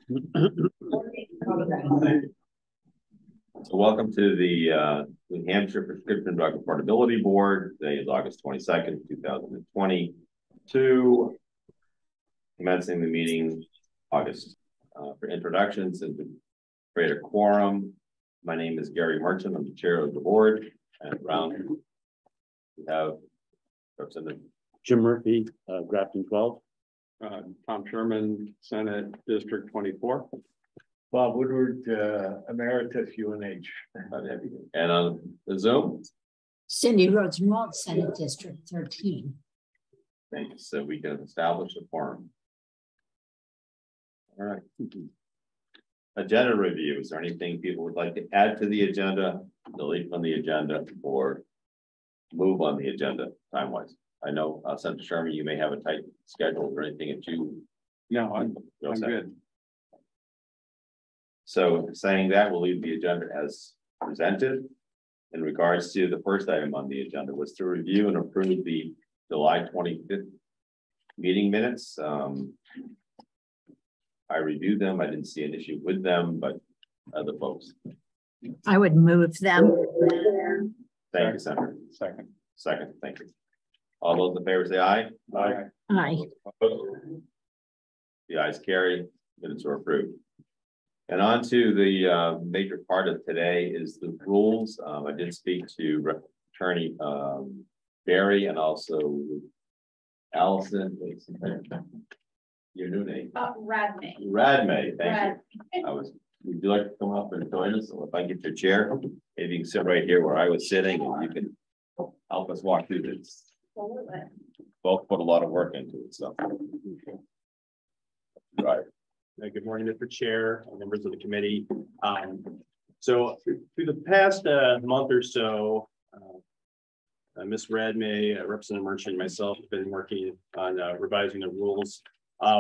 So welcome to the New Hampshire Prescription Drug Affordability Board. Today is August 22nd, 2022. Commencing the meeting August. For introductions and to create a quorum, my name is Gary Merchant. I'm the chair of the board. And around we have Representative Jim Murphy, Grafton 12. Tom Sherman, Senate District 24. Bob Woodward, Emeritus UNH. And on the Zoom. Cindy Rosenwald, Senate District 13. Thank you. So we can establish a quorum. All right. Agenda review. Is there anything people would like to add to the agenda, delete from the agenda, or move on the agenda time-wise? I know, Senator Sherman, you may have a tight schedule or anything that you. No, I'm good. So saying that, we'll leave the agenda as presented. In regards to the first item on the agenda was to review and approve the July 25th meeting minutes. I reviewed them. I didn't see an issue with them, but other folks. I would move them. Thank you, Senator. Second. Thank you. All those in favor say aye. Aye. Aye. The ayes carry. Minutes are approved. And on to the major part of today is the rules. I did speak to Attorney Barry and also Allison. Your new name? Radmay. Radmay, thank you. Would you like to come up and join us? If I get your chair, maybe you can sit right here where I was sitting and you can help us walk through this. Both put a lot of work into it, so. Right. Good morning, Mr. Chair, members of the committee. So through the past month or so, Ms. Radmay, Representative Merchant, and myself have been working on revising the rules.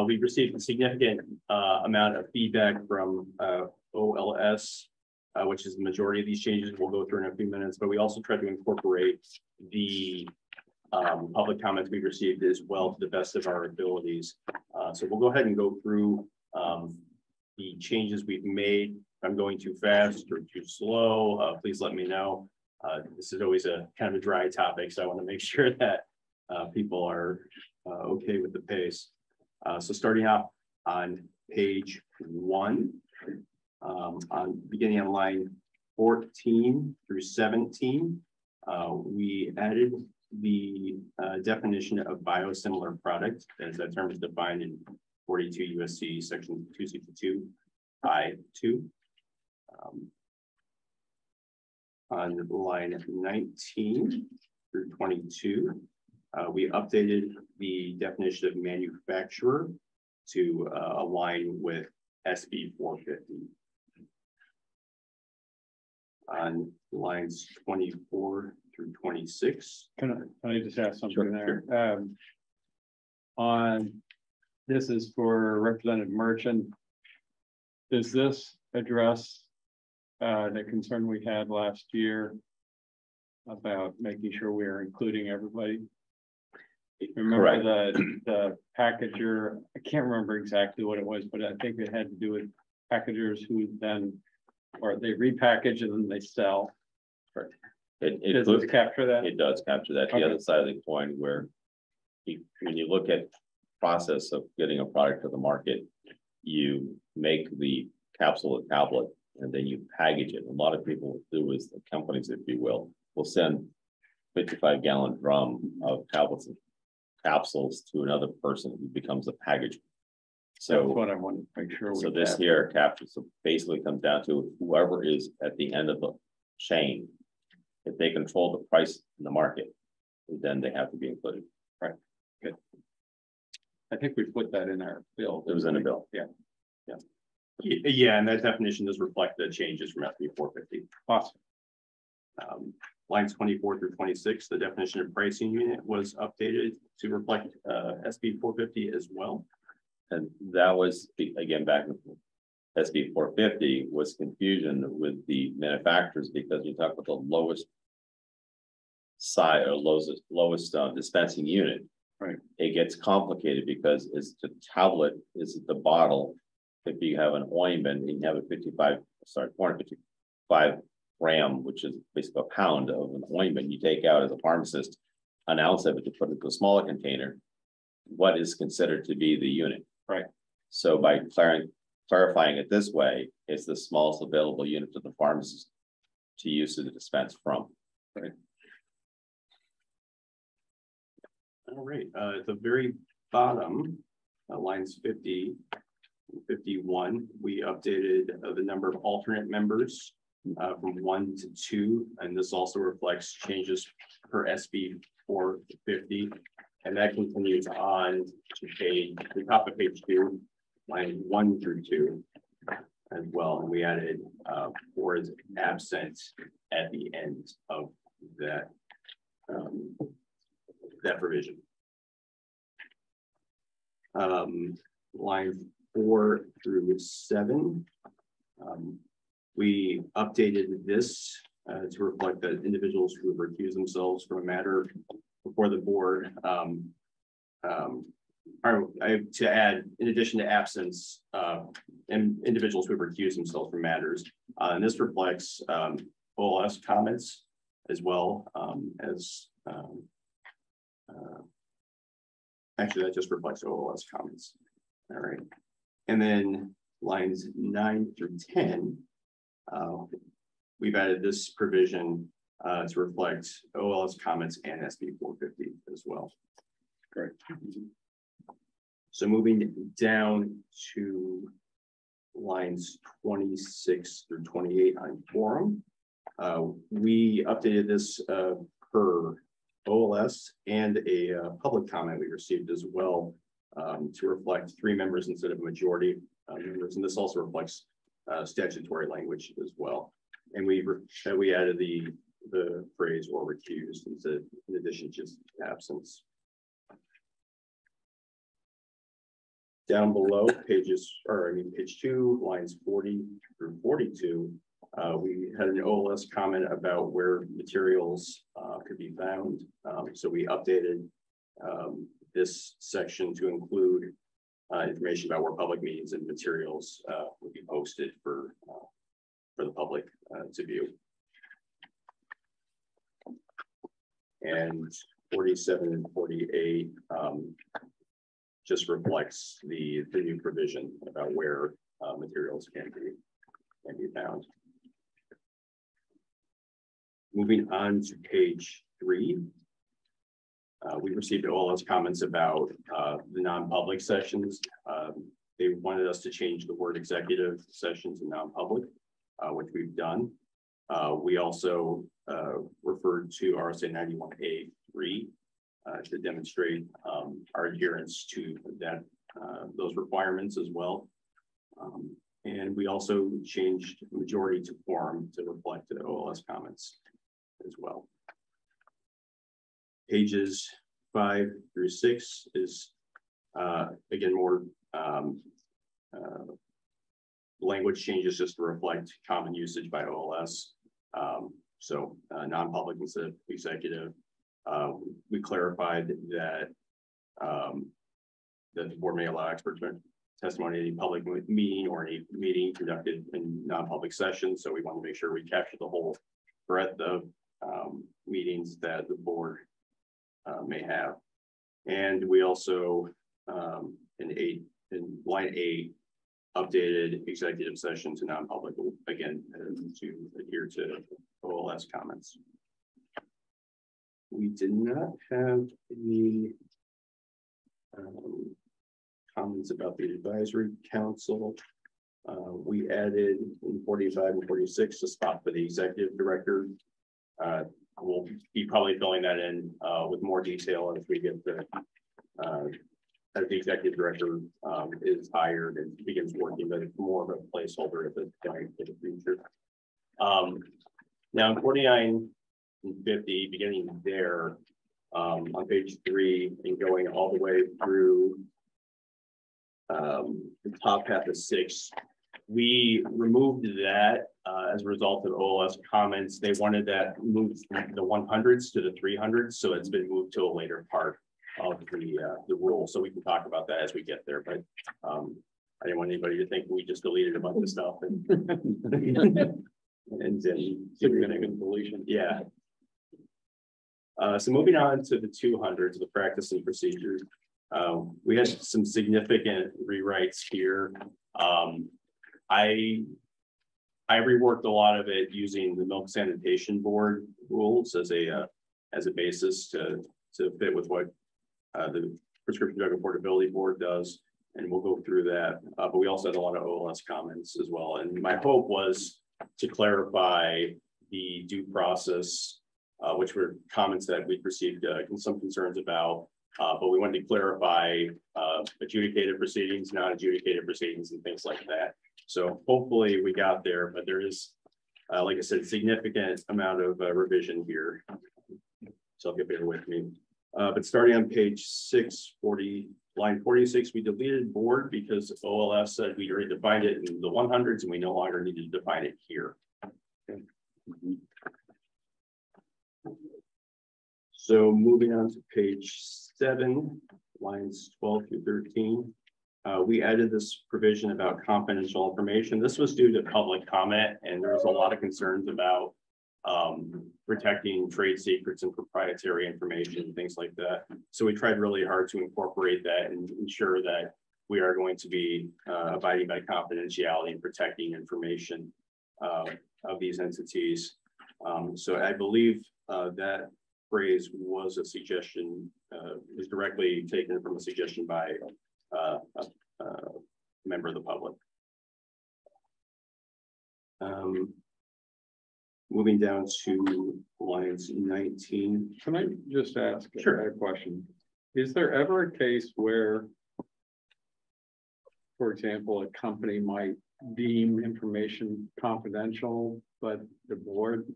We've received a significant amount of feedback from OLS, which is the majority of these changes we'll go through in a few minutes, but we also tried to incorporate the public comments we've received as well to the best of our abilities. So we'll go ahead and go through the changes we've made. If I'm going too fast or too slow, please let me know. This is always a kind of a dry topic, so I want to make sure that people are okay with the pace. So starting off on page 1, beginning on line 14 through 17, we added the definition of biosimilar product, as that term is defined in 42 USC section 262 I2. On line 19 through 22, we updated the definition of manufacturer to align with SB 450. On lines 24 through 26. Can I just ask something Sure, there? On this is for Representative Merchant. Does this address the concern we had last year about making sure we are including everybody? Remember the packager, I can't remember exactly what it was, but I think it had to do with packagers who then, or they repackage and then they sell. Right. Does it capture that? It does capture that. The other side of the coin, where when you look at process of getting a product to the market, you make the capsule a tablet and then you package it. A lot of people do is the companies, if you will send 55-gallon drum of tablets and capsules to another person who becomes a package. So that's what I want to make sure. So this here captures, so basically comes down to whoever is at the end of the chain. If they control the price in the market, then they have to be included. Right. Good. I think we put that in our bill. It was in the bill. Yeah. Yeah, and that definition does reflect the changes from SB 450. Awesome. Lines 24 through 26, the definition of pricing unit was updated to reflect SB 450 as well. And that was, again, back in SB 450 was confusion with the manufacturers, because you talk about the lowest side or lowest dispensing unit. Right. It gets complicated because it's the tablet, is the bottle, if you have an ointment and you have a 455 gram, which is basically a pound of an ointment, you take out as a pharmacist an ounce of it to put into a smaller container, what is considered to be the unit? Right. So by clarifying it this way, it's the smallest available unit to the pharmacist to use to dispense from. Right. All right, at the very bottom, lines 50 and 51, we updated the number of alternate members from 1 to 2, and this also reflects changes per SB 450, and that continues on to the top of page 2, line 1 through 2 as well, and we added or is absent at the end of that that provision. Lines 4 through 7. We updated this to reflect that individuals who have recused themselves from a matter before the board to add, in addition to absence, and individuals who have recused themselves from matters. And this reflects OLS comments as well as actually, that just reflects OLS comments. All right. And then lines 9 through 10, we've added this provision to reflect OLS comments and SB 450 as well. Great. So moving down to lines 26 through 28 on quorum, we updated this per OLS and a public comment we received as well to reflect 3 members instead of a majority members, and this also reflects statutory language as well. And we added the phrase "or recused" instead, in addition to just absence. Down below page 2, lines 40 through 42, we had an OLS comment about where materials could be found. So we updated this section to include information about where public meetings and materials would be posted for the public to view. And 47 and 48 just reflects the new provision about where materials can be found. Moving on to page 3, we received OLS comments about the non-public sessions. They wanted us to change the word executive session to non-public, which we've done. We also referred to RSA 91A3 to demonstrate our adherence to those requirements as well. And we also changed majority to quorum to reflect the OLS comments as well. Pages 5 through 6 is again more language changes just to reflect common usage by OLS. So non-public instead of executive. We clarified that that the board may allow expert testimony in any public meeting or any meeting conducted in non-public session. So we want to make sure we capture the whole breadth of meetings that the board may have. And we also in line 8 updated executive session to non-public again to adhere to OLS comments. We did not have any comments about the advisory council. We added in 45 and 46 a spot for the executive director. We'll be probably filling that in with more detail as we get as the executive director is hired and begins working, but it's more of a placeholder at this point for the future. Now in 49 and 50, beginning there on page 3 and going all the way through the top half of 6, we removed that as a result of OLS comments. They wanted that moved from the 100s to the 300s, so it's been moved to a later part of the rule. So we can talk about that as we get there. But I didn't want anybody to think we just deleted a bunch of stuff and Significant deletion. Yeah. So moving on to the 200s, the practice and procedures. We had some significant rewrites here. I reworked a lot of it using the Milk Sanitation Board rules as a basis to fit with what the Prescription Drug Affordability Board does, and we'll go through that. But we also had a lot of OLS comments as well. And my hope was to clarify the due process, which were comments that we received some concerns about. But we wanted to clarify adjudicated proceedings, non-adjudicated proceedings, and things like that. So hopefully we got there, but there is, like I said, significant amount of revision here. So if you bear with me. But starting on page 640, line 46, we deleted board because OLS said we already defined it in the 100s and we no longer need to define it here. Okay. So moving on to page 7, lines 12 through 13. We added this provision about confidential information. This was due to public comment, and there was a lot of concerns about protecting trade secrets and proprietary information, things like that. So we tried really hard to incorporate that and ensure that we are going to be abiding by confidentiality and protecting information of these entities. So I believe that phrase was a suggestion, was directly taken from a suggestion by a member of the public. Moving down to lines 19. Can I just ask Sure. a question? Is there ever a case where, for example, a company might deem information confidential, but the board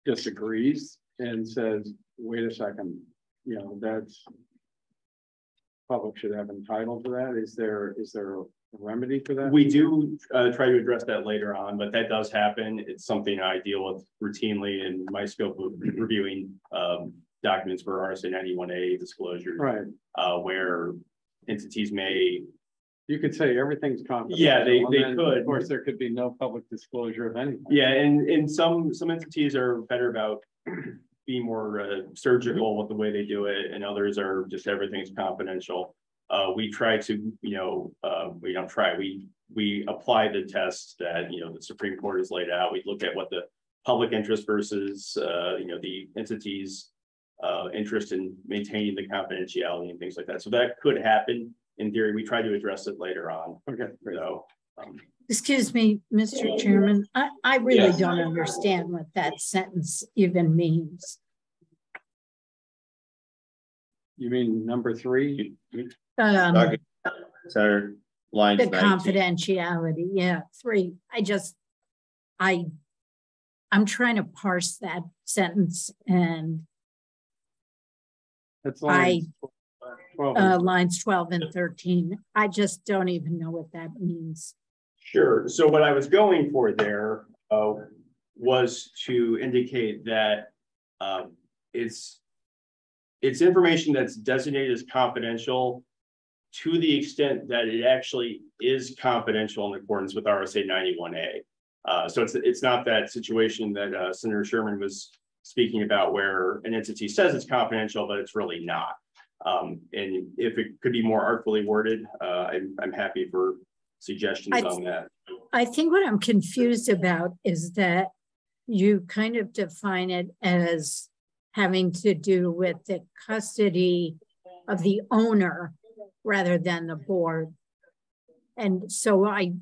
disagrees and says, wait a second, you know, that's public should have entitled to that? Is there a remedy for that? We do try to address that later on, but that does happen. It's something I deal with routinely in my scope of reviewing documents for RSA 91A disclosures, right? Where entities may. You could say everything's confidential. Yeah, they could. Of course, there could be no public disclosure of anything. Yeah, and some entities are better about being more surgical with the way they do it, and others are just everything's confidential. We try to, we don't try. We apply the test that the Supreme Court has laid out. We look at what the public interest versus the entity's interest in maintaining the confidentiality and things like that. So that could happen. In theory, we try to address it later on. Okay. So, excuse me, Mr. Chairman, I really don't understand what that sentence even means. You mean number 3? Senator, lines The 19. confidentiality, yeah, 3. I'm trying to parse that sentence, and That's lines 12. Lines 12 and 13. I just don't even know what that means. sure. So what I was going for there was to indicate that it's information that's designated as confidential to the extent that it actually is confidential in accordance with RSA 91A. So it's not that situation that Senator Sherman was speaking about where an entity says it's confidential, but it's really not. And if it could be more artfully worded, I'm happy for suggestions on that. I think what I'm confused about is that you kind of define it as having to do with the custody of the owner rather than the board. And so I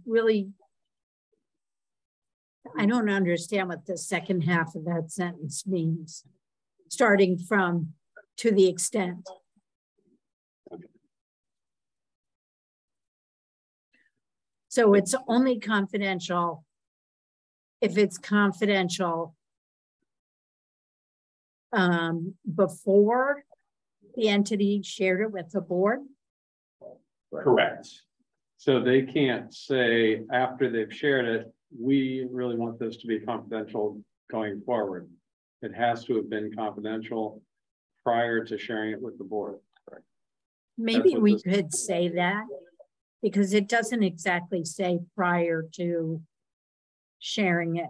don't understand what the second half of that sentence means, starting from to the extent. So it's only confidential if it's confidential before the entity shared it with the board? Correct. So they can't say after they've shared it, we really want this to be confidential going forward. It has to have been confidential prior to sharing it with the board. Maybe we could say that. because it doesn't exactly say prior to sharing it.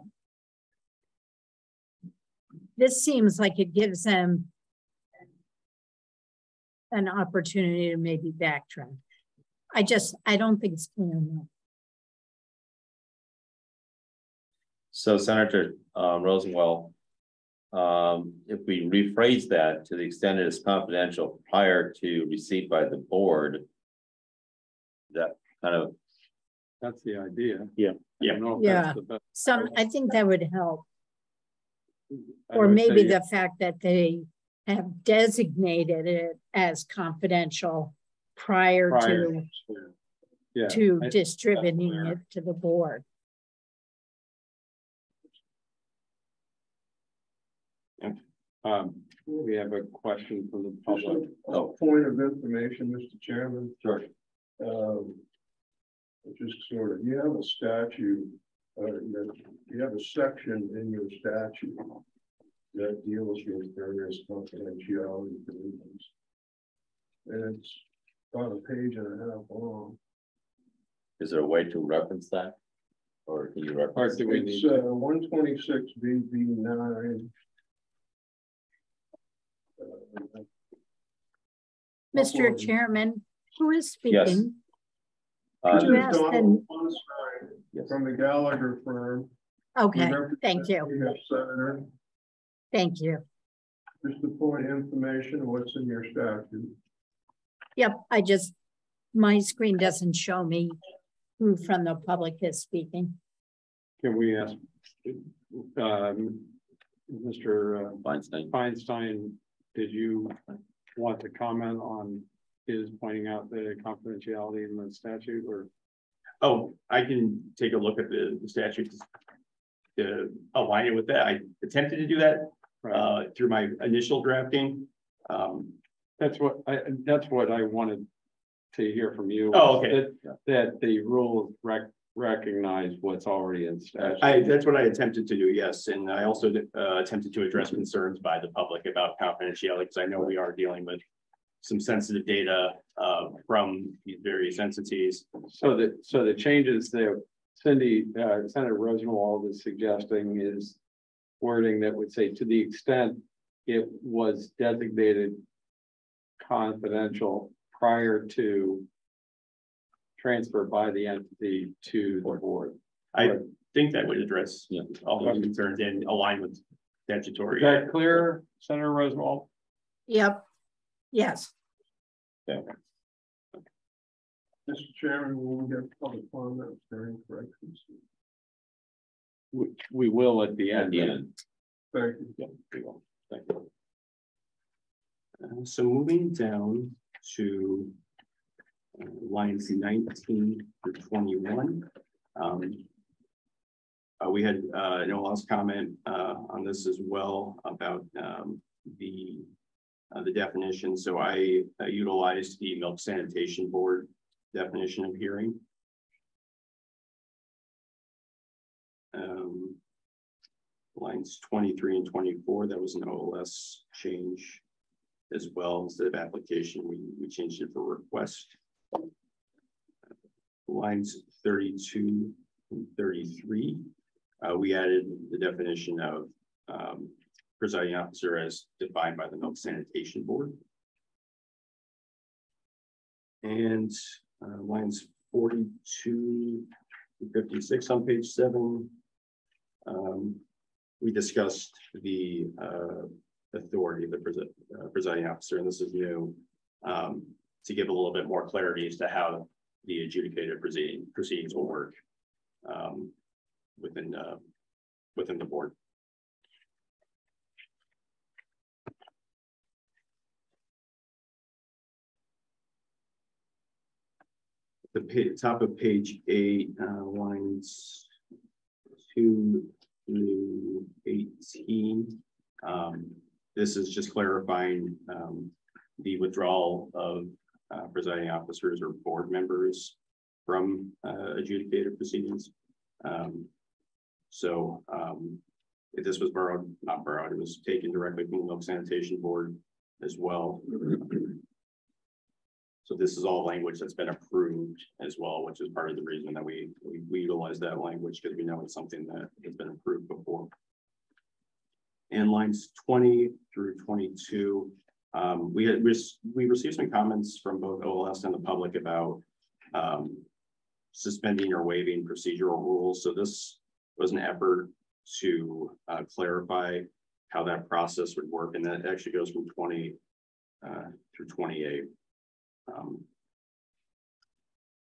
This seems like it gives them an opportunity to maybe backtrack. I don't think it's clear enough. So Senator Rosenwell, if we rephrase that to the extent it is confidential prior to receipt by the board, that kind of. That's the idea. Yeah. I don't know if Yeah. that's the best. I think that would help. I Or would maybe say- the fact that they have designated it as confidential prior to Yeah, distributing it to the board. we have a question from the Just public. a point of information, Mr. Chairman. Sure. Just sort of, you have a statute, you have a section in your statute that deals with various confidentiality provisions. And it's about a page and a half long. Is there a way to reference that? Or can you reference? do we It's need 126 BB9. Mr. Chairman, who is Yes. speaking? Uh, Could you ask them? yes. From the Gallagher firm. Okay, We represent thank you. the Senator, Thank you. just to point information, what's in your statute. Yep, my screen doesn't show me who from the public is speaking. Can we ask Mr. Feinstein. Feinstein, did you want to comment on his pointing out the confidentiality in the statute, or? Oh, I can take a look at the statute to align it with that. I attempted to do that through my initial drafting. That's what I wanted to hear from you. Oh, okay. That the rules recognize what's already in statute. That's what I attempted to do, yes. And I also attempted to address concerns by the public about confidentiality, because I know we are dealing with some sensitive data from these various entities. So the changes that Senator Rosenwald is suggesting is wording that would say, to the extent it was designated confidential prior to transfer by the entity to the board. I think that would address all those Okay. concerns and align with statutory. Is that clear, Senator Rosenwald? Yep, yes. Okay. Mr. Chairman, will we get public comments during corrections? We will at the At end. the end. Thank you. Yeah, we will. Thank you. So moving down to lines 19 through 21. We had Noel's comment on this as well about the definition. So I utilized the Milk Sanitation Board definition of hearing. Lines 23 and 24, that was an OLS change as well. Instead of application, we changed it for request. Lines 32 and 33, we added the definition of presiding officer as defined by the Milk Sanitation Board. And lines 42 to 56 on page 7, we discussed the authority of the presiding officer, and this is new, to give a little bit more clarity as to how the adjudicated proceedings will work within the board. The top of page 8, lines 2 through 18. This is just clarifying the withdrawal of presiding officers or board members from adjudicated proceedings. This was not borrowed, it was taken directly from the Milk Sanitation Board as well. So So this is all language that's been approved as well, which is part of the reason that we utilize that language, because we know it's something that has been approved before. And lines 20 through 22, we received some comments from both OLS and the public about suspending or waiving procedural rules. So this was an effort to clarify how that process would work, and that actually goes from 20 through 28.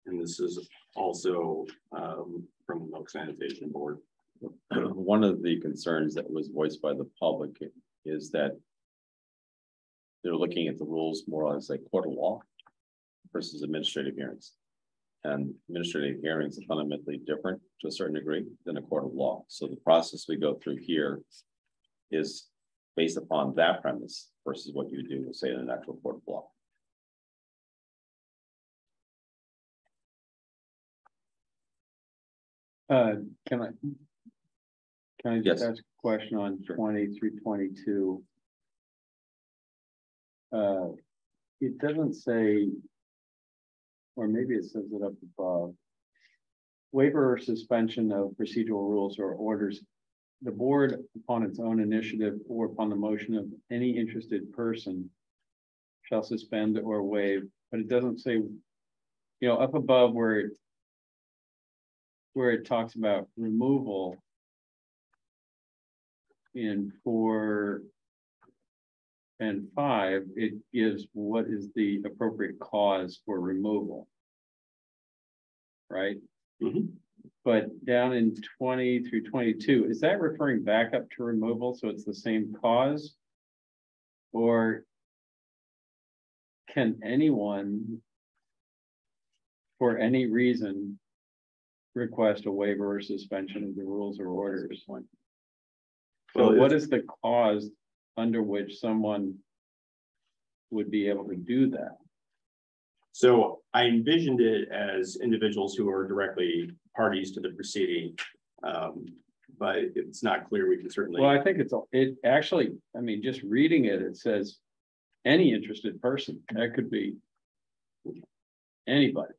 And this is also from the Milk Sanitation Board. One of the concerns that was voiced by the public is that they're looking at the rules more as a court of law versus administrative hearings. And administrative hearings are fundamentally different to a certain degree than a court of law. So the process we go through here is based upon that premise versus what you do, say, in an actual court of law. Can I just Yes. ask a question on 20 through 22? It doesn't say, or maybe it says it up above, waiver or suspension of procedural rules or orders. The board, upon its own initiative or upon the motion of any interested person, shall suspend or waive, but it doesn't say, you know, up above where it talks about removal in 4 and 5, it gives what is the appropriate cause for removal, right? Mm-hmm. But down in 20 through 22, is that referring back up to removal? So it's the same cause? Or can anyone, for any reason, request a waiver or suspension of the rules or orders? So Well, what is the cause under which someone would be able to do that? So I envisioned it as individuals who are directly parties to the proceeding, but it's not clear. We can certainly. Well, I think it actually, I mean, just reading it, it says any interested person. That could be anybody.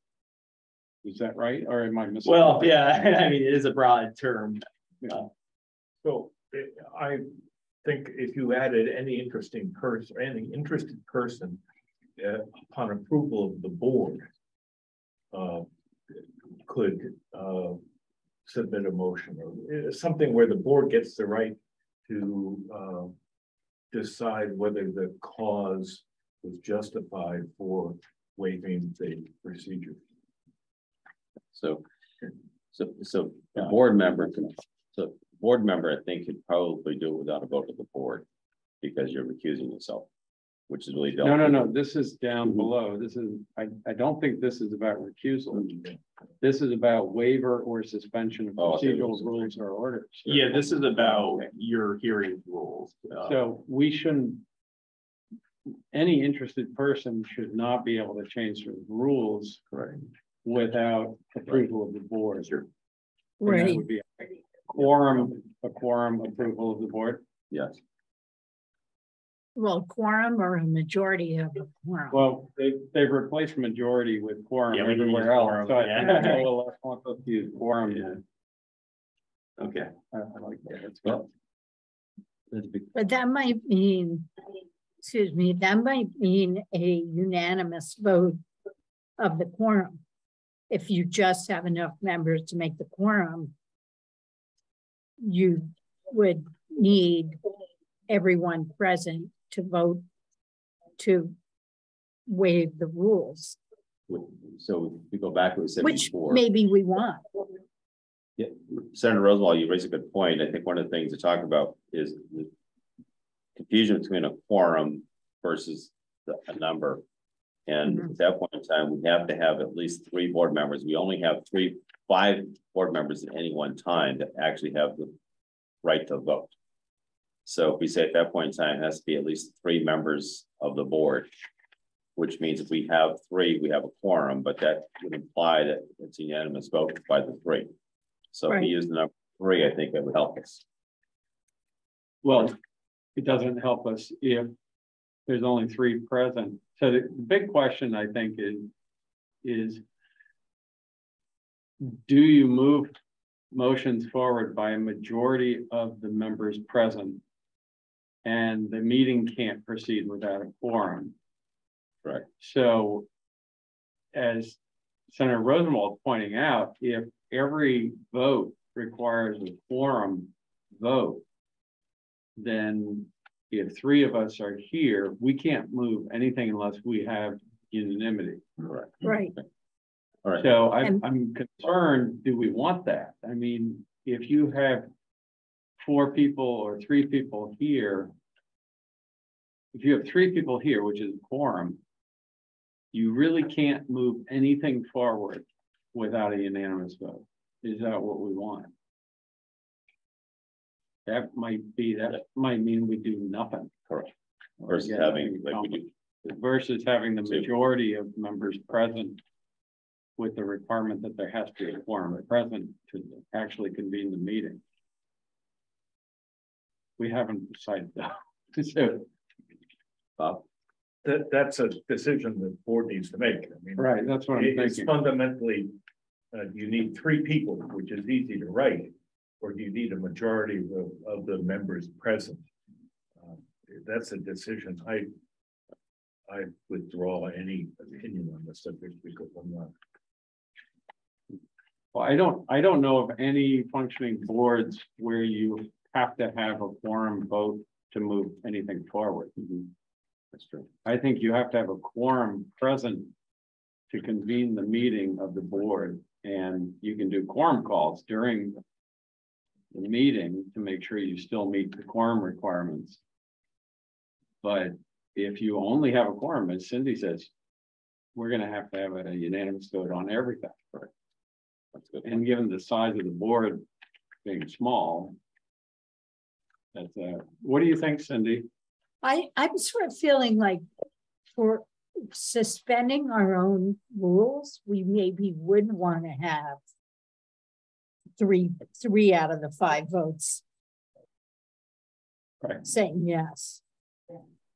Is that right? Or am I missing? Well, yeah, I mean, it is a broad term. So I think if you added any interested person upon approval of the board could submit a motion or something where the board gets the right to decide whether the cause was justified for waiving the procedure. So the board member I think could probably do it without a vote of the board because you're recusing yourself, which is really No. This is down below. This is, I don't think this is about recusal. This is about waiver or suspension of procedural rules or orders. Yeah, this is about your hearing rules. So we shouldn't, any interested person should not be able to change the rules without approval of the board. Sure. And that Right. would be a quorum approval of the board. Yes. Well, quorum or a majority of a quorum. Well, they've replaced majority with quorum Yeah, we can everywhere use else. quorum, So I yeah. think we'll want to use quorum. Yeah. Okay. I like that. That's good. But that might mean, excuse me, that might mean a unanimous vote of the quorum. If you just have enough members to make the quorum, you would need everyone present to vote to waive the rules, So we go back to what we said which before. maybe we want. Yeah, Senator Rosenwald, you raised a good point. I think one of the things to talk about is the confusion between a quorum versus a number. And at that point in time, we have to have at least 3 board members. We only have 5 board members at any one time that actually have the right to vote. So if we say at that point in time, it has to be at least 3 members of the board, which means if we have 3, we have a quorum, but that would imply that it's a unanimous vote by the 3. So if we use the number 3, I think that would help us. Well, it doesn't help us if there's only 3 present. So the big question, I think, is do you move motions forward by a majority of the members present and the meeting can't proceed without a quorum? Right. So as Senator Rosenwald pointing out, if every vote requires a quorum vote, then if 3 of us are here, we can't move anything unless we have unanimity. Right. Right. All right. So I'm concerned, do we want that? I mean, if you have 4 people or 3 people here, if you have 3 people here, which is a quorum, you really can't move anything forward without a unanimous vote. Is that what we want? That might mean we do nothing. Correct. Versus having, like we do. Versus having the majority of members present with the requirement that there has to be a quorum present to actually convene the meeting. We haven't decided that. So, That's a decision the board needs to make. I mean, right, that's what I'm it's thinking. fundamentally, you need 3 people, which is easy to write, or do you need a majority of the members present? That's a decision. I withdraw any opinion on the subject because I'm not. Well, I don't know of any functioning boards where you have to have a quorum vote to move anything forward. That's true. I think you have to have a quorum present to convene the meeting of the board, and you can do quorum calls during the meeting to make sure you still meet the quorum requirements. But if you only have a quorum, as Cindy says, we're going to have a unanimous vote on everything. Right. That's good. And given the size of the board being small, that's what do you think, Cindy? I'm sort of feeling like for suspending our own rules, we maybe would want to have three out of the 5 votes saying yes.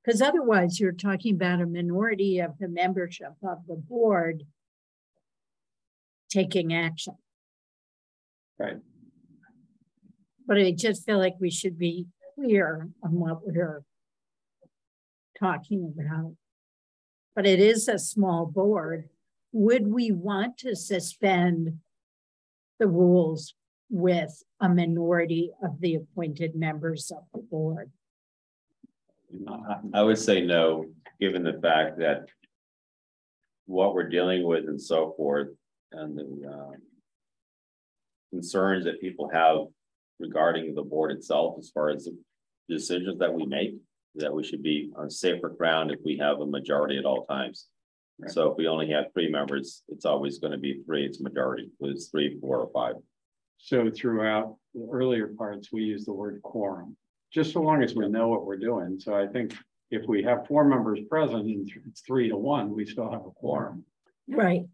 Because otherwise you're talking about a minority of the membership of the board taking action. Right. But I just feel like we should be clear on what we're talking about. But it is a small board. Would we want to suspend the rules with a minority of the appointed members of the board? I would say no, given the fact that what we're dealing with and so forth, and the concerns that people have regarding the board itself, as far as the decisions that we make, that we should be on safer ground if we have a majority at all times. Right. So if we only have 3 members, it's always going to be 3. It's majority. It's 3, 4, or 5. So throughout the earlier parts, we use the word quorum, just so long as we know what we're doing. So I think if we have 4 members present and it's 3 to 1, we still have a quorum. Right.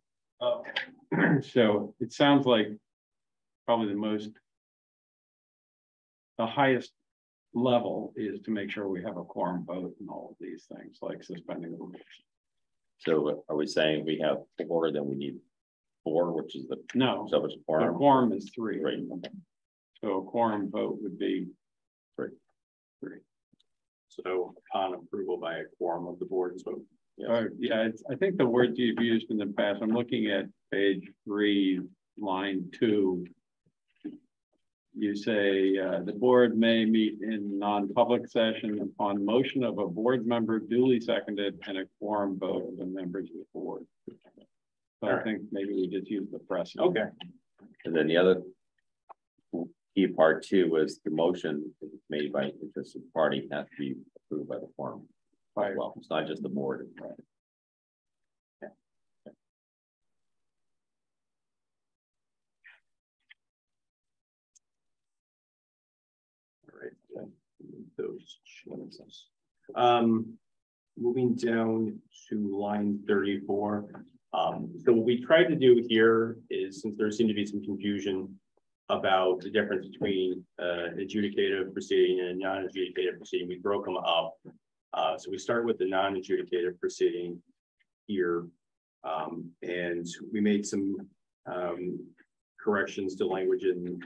So it sounds like probably the highest level is to make sure we have a quorum vote and all of these things, like suspending the rules. So are we saying we have 4, then we need 4, which is the quorum? The quorum is 3. Right. So a quorum vote would be 3. So upon approval by a quorum of the board. So yeah, I think the words you've used in the past, I'm looking at page 3, line 2. You say the board may meet in non-public session upon motion of a board member duly seconded and a quorum vote of the members of the board. So I think maybe we just use the precedent. Okay. And then the other key part too was the motion made by interested party has to be approved by the quorum. Right. Well, it's not just the board. Right. Those changes. Moving down to line 34. So what we tried to do here is, since there seemed to be some confusion about the difference between adjudicative proceeding and non-adjudicative proceeding, we broke them up So we start with the non-adjudicated proceeding here. And we made some corrections to language in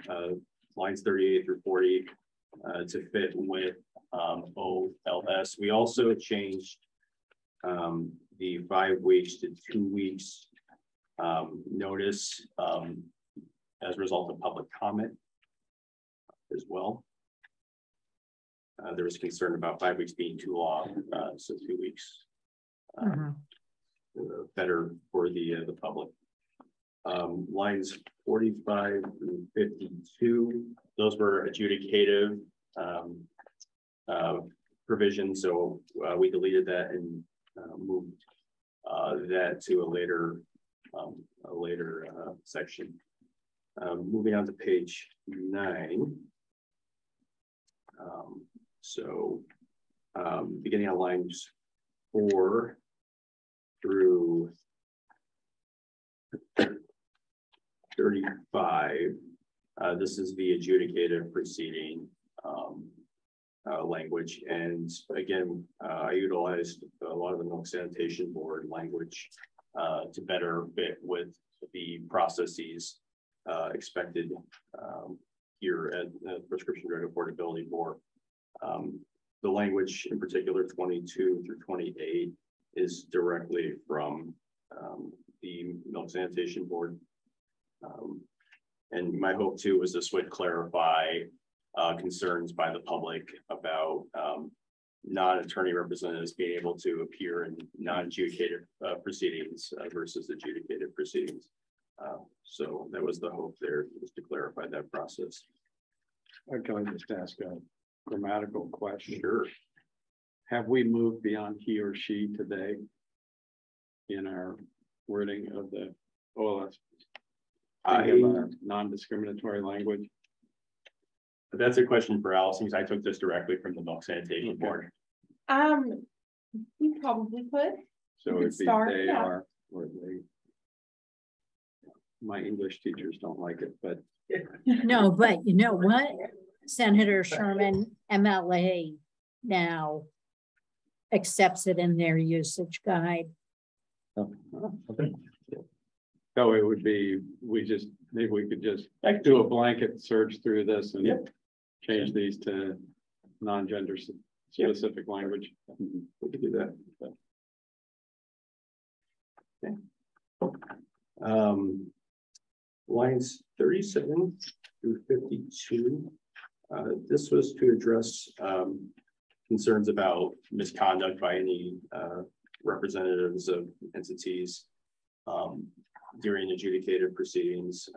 lines 38 through 40 to fit with OLS. We also changed the 5 weeks to 2 weeks notice as a result of public comment as well. There was concern about 5 weeks being too long, so 2 weeks better for the public. Lines 45 through 52, those were adjudicative provisions, so we deleted that and moved that to a later section. Moving on to page 9. Beginning on lines 4 through 35, this is the adjudicative proceeding language. And again, I utilized a lot of the Milk Sanitation Board language to better fit with the processes expected here at the Prescription Drug Affordability Board. The language in particular, 22 through 28, is directly from the Milk Sanitation Board. And my hope too was this would clarify concerns by the public about non-attorney representatives being able to appear in non-adjudicated proceedings versus adjudicated proceedings. So that was the hope there, was to clarify that process. Can I just ask a grammatical question? Sure. Have we moved beyond he or she today in our wording of the OLS? Non-discriminatory language. That's a question for Allison, because I took this directly from the Milk Sanitation Board. We probably could. So it'd be start, they yeah. are, or they. My English teachers don't like it, but. No, but you know what? Senator Sherman, MLA, now accepts it in their usage guide. Okay. So it would be, maybe we could just do a blanket search through this and change these to non-gender specific language. We could do that. Okay. Lines 37 through 52. This was to address concerns about misconduct by any representatives of entities during adjudicated proceedings.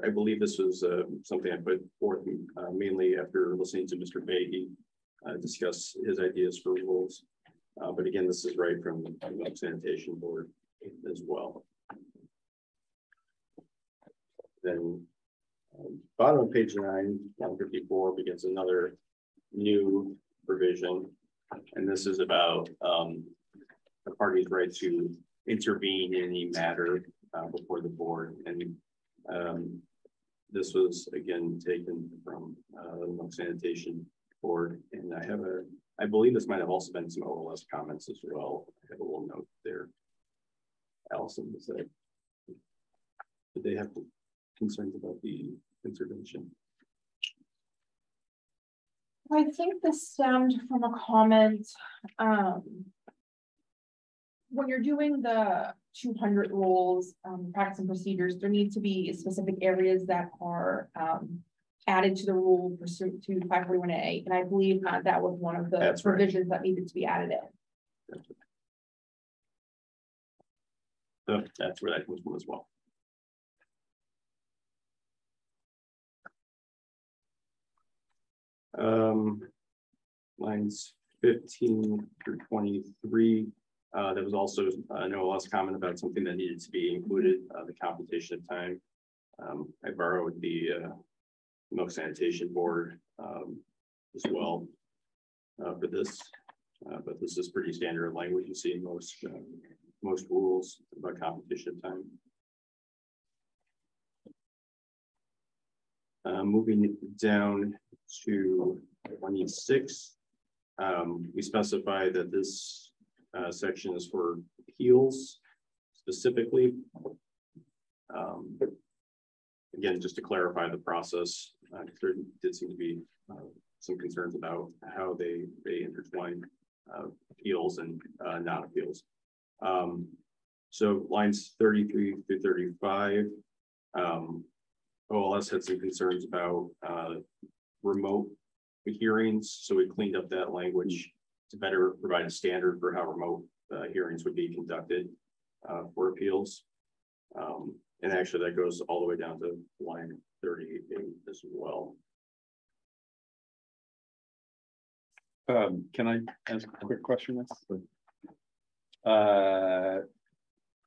I believe this was something I put forth mainly after listening to Mr. Fahey discuss his ideas for rules. But again, this is right from the Milk Sanitation Board as well. Then bottom of page 9, 154 begins another new provision. And this is about the party's right to intervene in any matter before the board. And this was again taken from the Milk Sanitation Board. And I believe this might have also been some OLS comments as well. I have a little note there. Allison, was that, did they have concerns about the intervention? I think this stemmed from a comment. When you're doing the 200 rules, practice and procedures, there need to be specific areas that are added to the rule pursuant to 541A. And I believe that was one of the provisions that needed to be added in. So that's where that comes from as well. Lines 15 through 23. There was also an OLS comment about something that needed to be included, the computation of time. I borrowed the Milk Sanitation Board as well for this, but this is pretty standard language you see in most rules about computation of time. Moving down to 26. We specify that this section is for appeals specifically. Again, just to clarify the process, there did seem to be some concerns about how they intertwine appeals and non-appeals. So lines 33 through 35, OLS had some concerns about remote hearings, so we cleaned up that language to better provide a standard for how remote hearings would be conducted for appeals. And actually that goes all the way down to line 38 as well. Can I ask a quick question?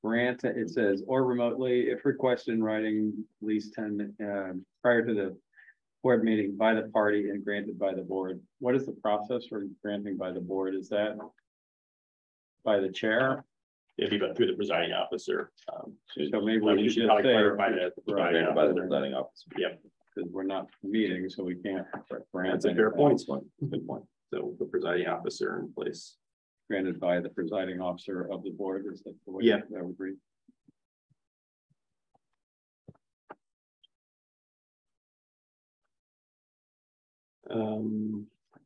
Grant, it says, or remotely, if requested in writing, at least 10 prior to the board meeting by the party and granted by the board. What is the process for granting by the board? Is that by the chair? It'd be through the presiding officer. So maybe we should just say clarify that By the presiding officer. Yep. Because we're not meeting, so we can't grant. That's a fair point. Good point. So the presiding officer in place. Granted by the presiding officer of the board, is that the way that would read?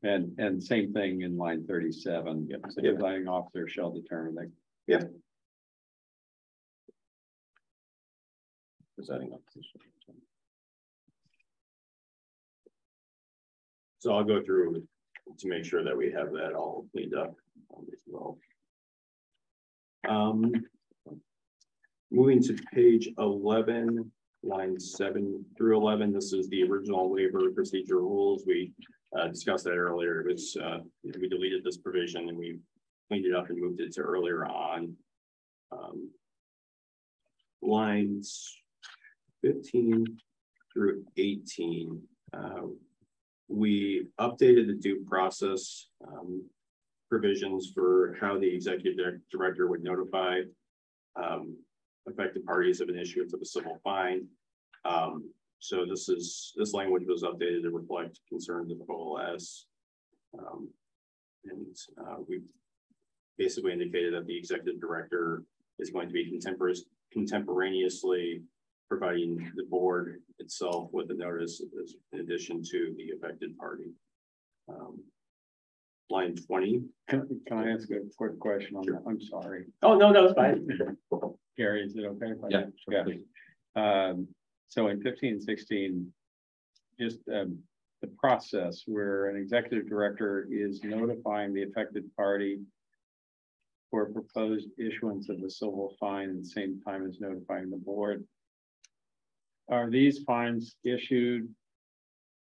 And same thing in line 37. Yep. So the presiding officer shall determine that. Yep. Presiding officer. So I'll go through to make sure that we have that all cleaned up as well. Moving to page 11, lines 7 through 11. This is the original waiver procedure rules. We discussed that earlier. It was we deleted this provision and we cleaned it up and moved it to earlier on. Lines 15 through 18. We updated the due process provisions for how the executive director would notify affected parties of an issuance of a civil fine. So this language was updated to reflect concerns of OLS. We basically indicated that the executive director is going to be contemporaneously providing the board itself with a notice in addition to the affected party. Line 20. Can I ask a quick question on that? I'm sorry. Oh, no, that was fine. Gary, is it okay? Yeah. Yeah. So in 15-16, just the process where an executive director is notifying the affected party for proposed issuance of the civil fine at the same time as notifying the board. Are these fines issued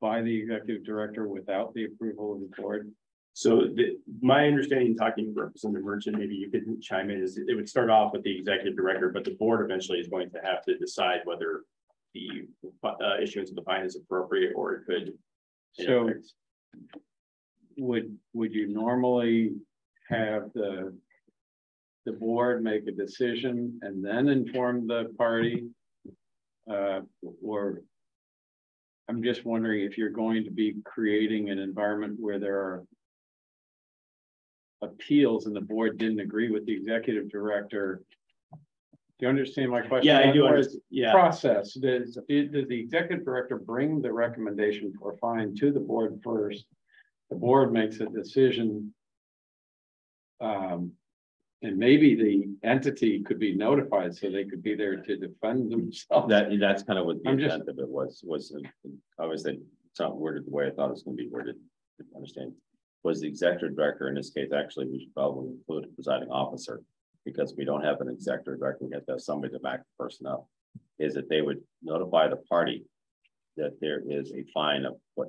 by the executive director without the approval of the board? So my understanding, talking to Representative Merchant, maybe you could chime in, is it would start off with the executive director, but the board eventually is going to have to decide whether the issuance of the fine is appropriate or it could. So would you normally have the board make a decision and then inform the party? Or I'm just wondering if you're going to be creating an environment where there are appeals and the board didn't agree with the executive director. Do you understand my question? Yeah, I do understand. Yeah. Process. Does the executive director bring the recommendation for a fine to the board first? The board makes a decision. And maybe the entity could be notified so they could be there to defend themselves. That's kind of what the intent of it was obviously it's not worded the way I thought it was going to be worded. Understand, was the executive director in this case. Actually, we should probably include a presiding officer because we don't have an executive director. We have to have somebody to back the person up. Is that they would notify the party that there is a fine of what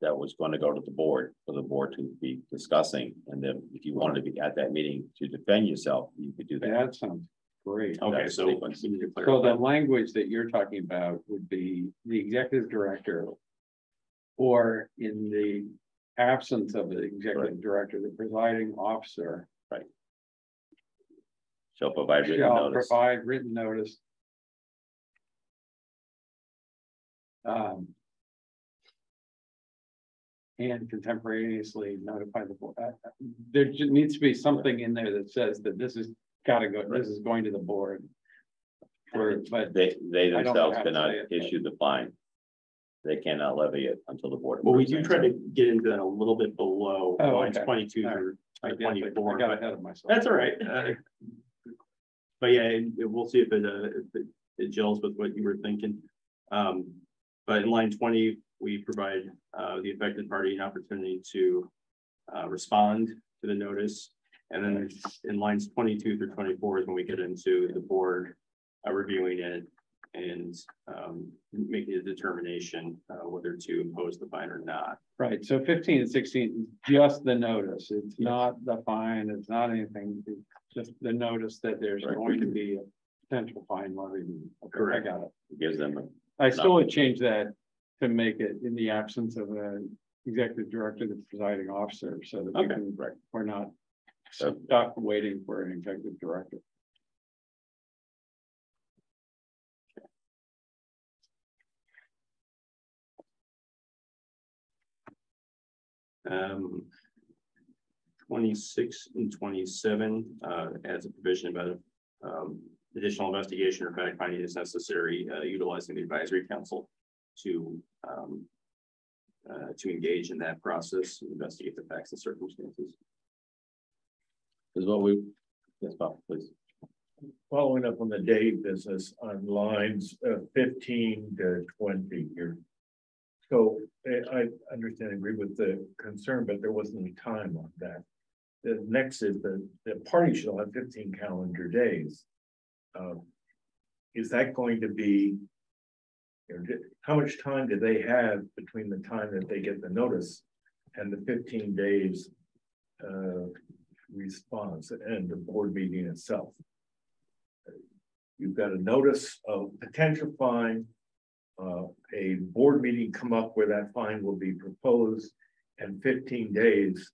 that was going to go to the board for the board to be discussing. And then if you wanted to be at that meeting to defend yourself, you could do that. That sounds great. Okay, so the language that you're talking about would be the executive director, or in the absence of the executive director, the presiding officer. Right. Shall provide written notice. Provide written notice. and contemporaneously notify the board. There needs to be something in there that says that this is gotta go, this is going to the board. But They I don't know themselves how to cannot say it. issue the fine. They cannot levy it until the board. Well, we approves do it. try to get into that a little bit below Oh, lines okay. 22 All right. through I guess 24. I got ahead of myself. That's all right. But yeah, we'll see if it gels with what you were thinking. But in line 20, we provide the affected party an opportunity to respond to the notice. And then in lines 22 through 24 is when we get into the board reviewing it and making a determination whether to impose the fine or not. Right, so 15 and 16, just the notice. It's not the fine, it's not anything, it's just the notice that there's going to be a potential fine levied. Okay, I got it. It gives them. I still would change that to make it in the absence of an executive director, the presiding officer, so that we can, we're not stuck waiting for an executive director. Um, 26 and 27 adds a provision about additional investigation or fact finding is necessary, utilizing the advisory council to engage in that process, investigate the facts and circumstances. Is what we, yes, Bob, please. Following up on the day business on lines 15 to 20 here. So I understand, agree with the concern, but there wasn't any time on that. The next is the party shall have 15 calendar days. Is that going to be, how much time do they have between the time that they get the notice and the 15 days response and the board meeting itself? You've got a notice of potential fine, a board meeting come up where that fine will be proposed, and 15 days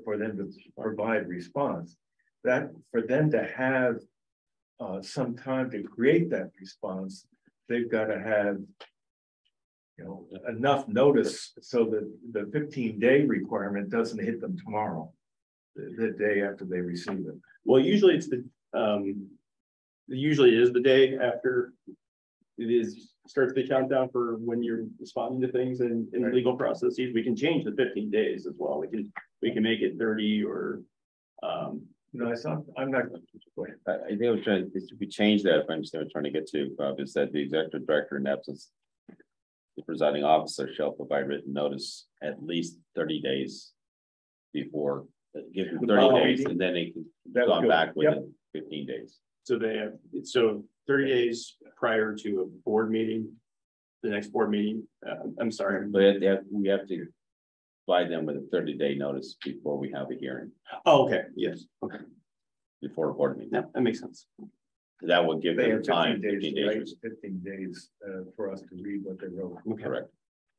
for them to provide response. That for them to have some time to create that response, they've got to have enough notice so that the 15-day requirement doesn't hit them tomorrow, the day after they receive it. Well, usually it's usually is the day after it starts the countdown for when you're responding to things in legal processes. We can change the 15 days as well. We can make it 30 or No, I'm not. I think we're trying, we change that, if I understand what we're trying to get to, Bob, is that the executive director in absence, the presiding officer shall provide written notice at least 30 days before, give them 30 days, and then they can come back within 15 days. So they have, so 30 days prior to a board meeting, the next board meeting, I'm sorry. But we have to provide them with a 30-day notice before we have a hearing. Oh, okay, yes, okay. Before a board meeting. Yeah, that makes sense. That will give them time, 15 days for us to read what they wrote. Okay. Correct.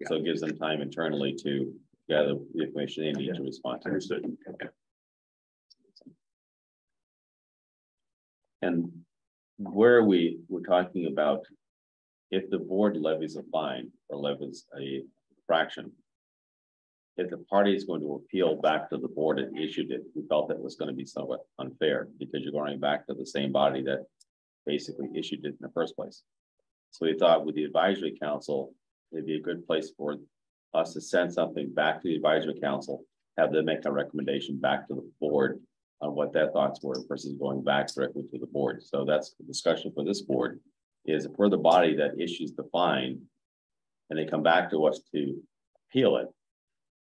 So it gives them time internally to gather the information they need to respond to. Understood. Okay. And where we're talking about if the board levies a fine or levies a fraction, if the party is going to appeal back to the board that issued it, we felt that was going to be somewhat unfair because you're going back to the same body that basically issued it in the first place. So we thought with the advisory council, it'd be a good place for us to send something back to the advisory council, have them make a recommendation back to the board on what their thoughts were versus going back directly to the board. So that's the discussion for this board, is if we're the body that issues the fine and they come back to us to appeal it,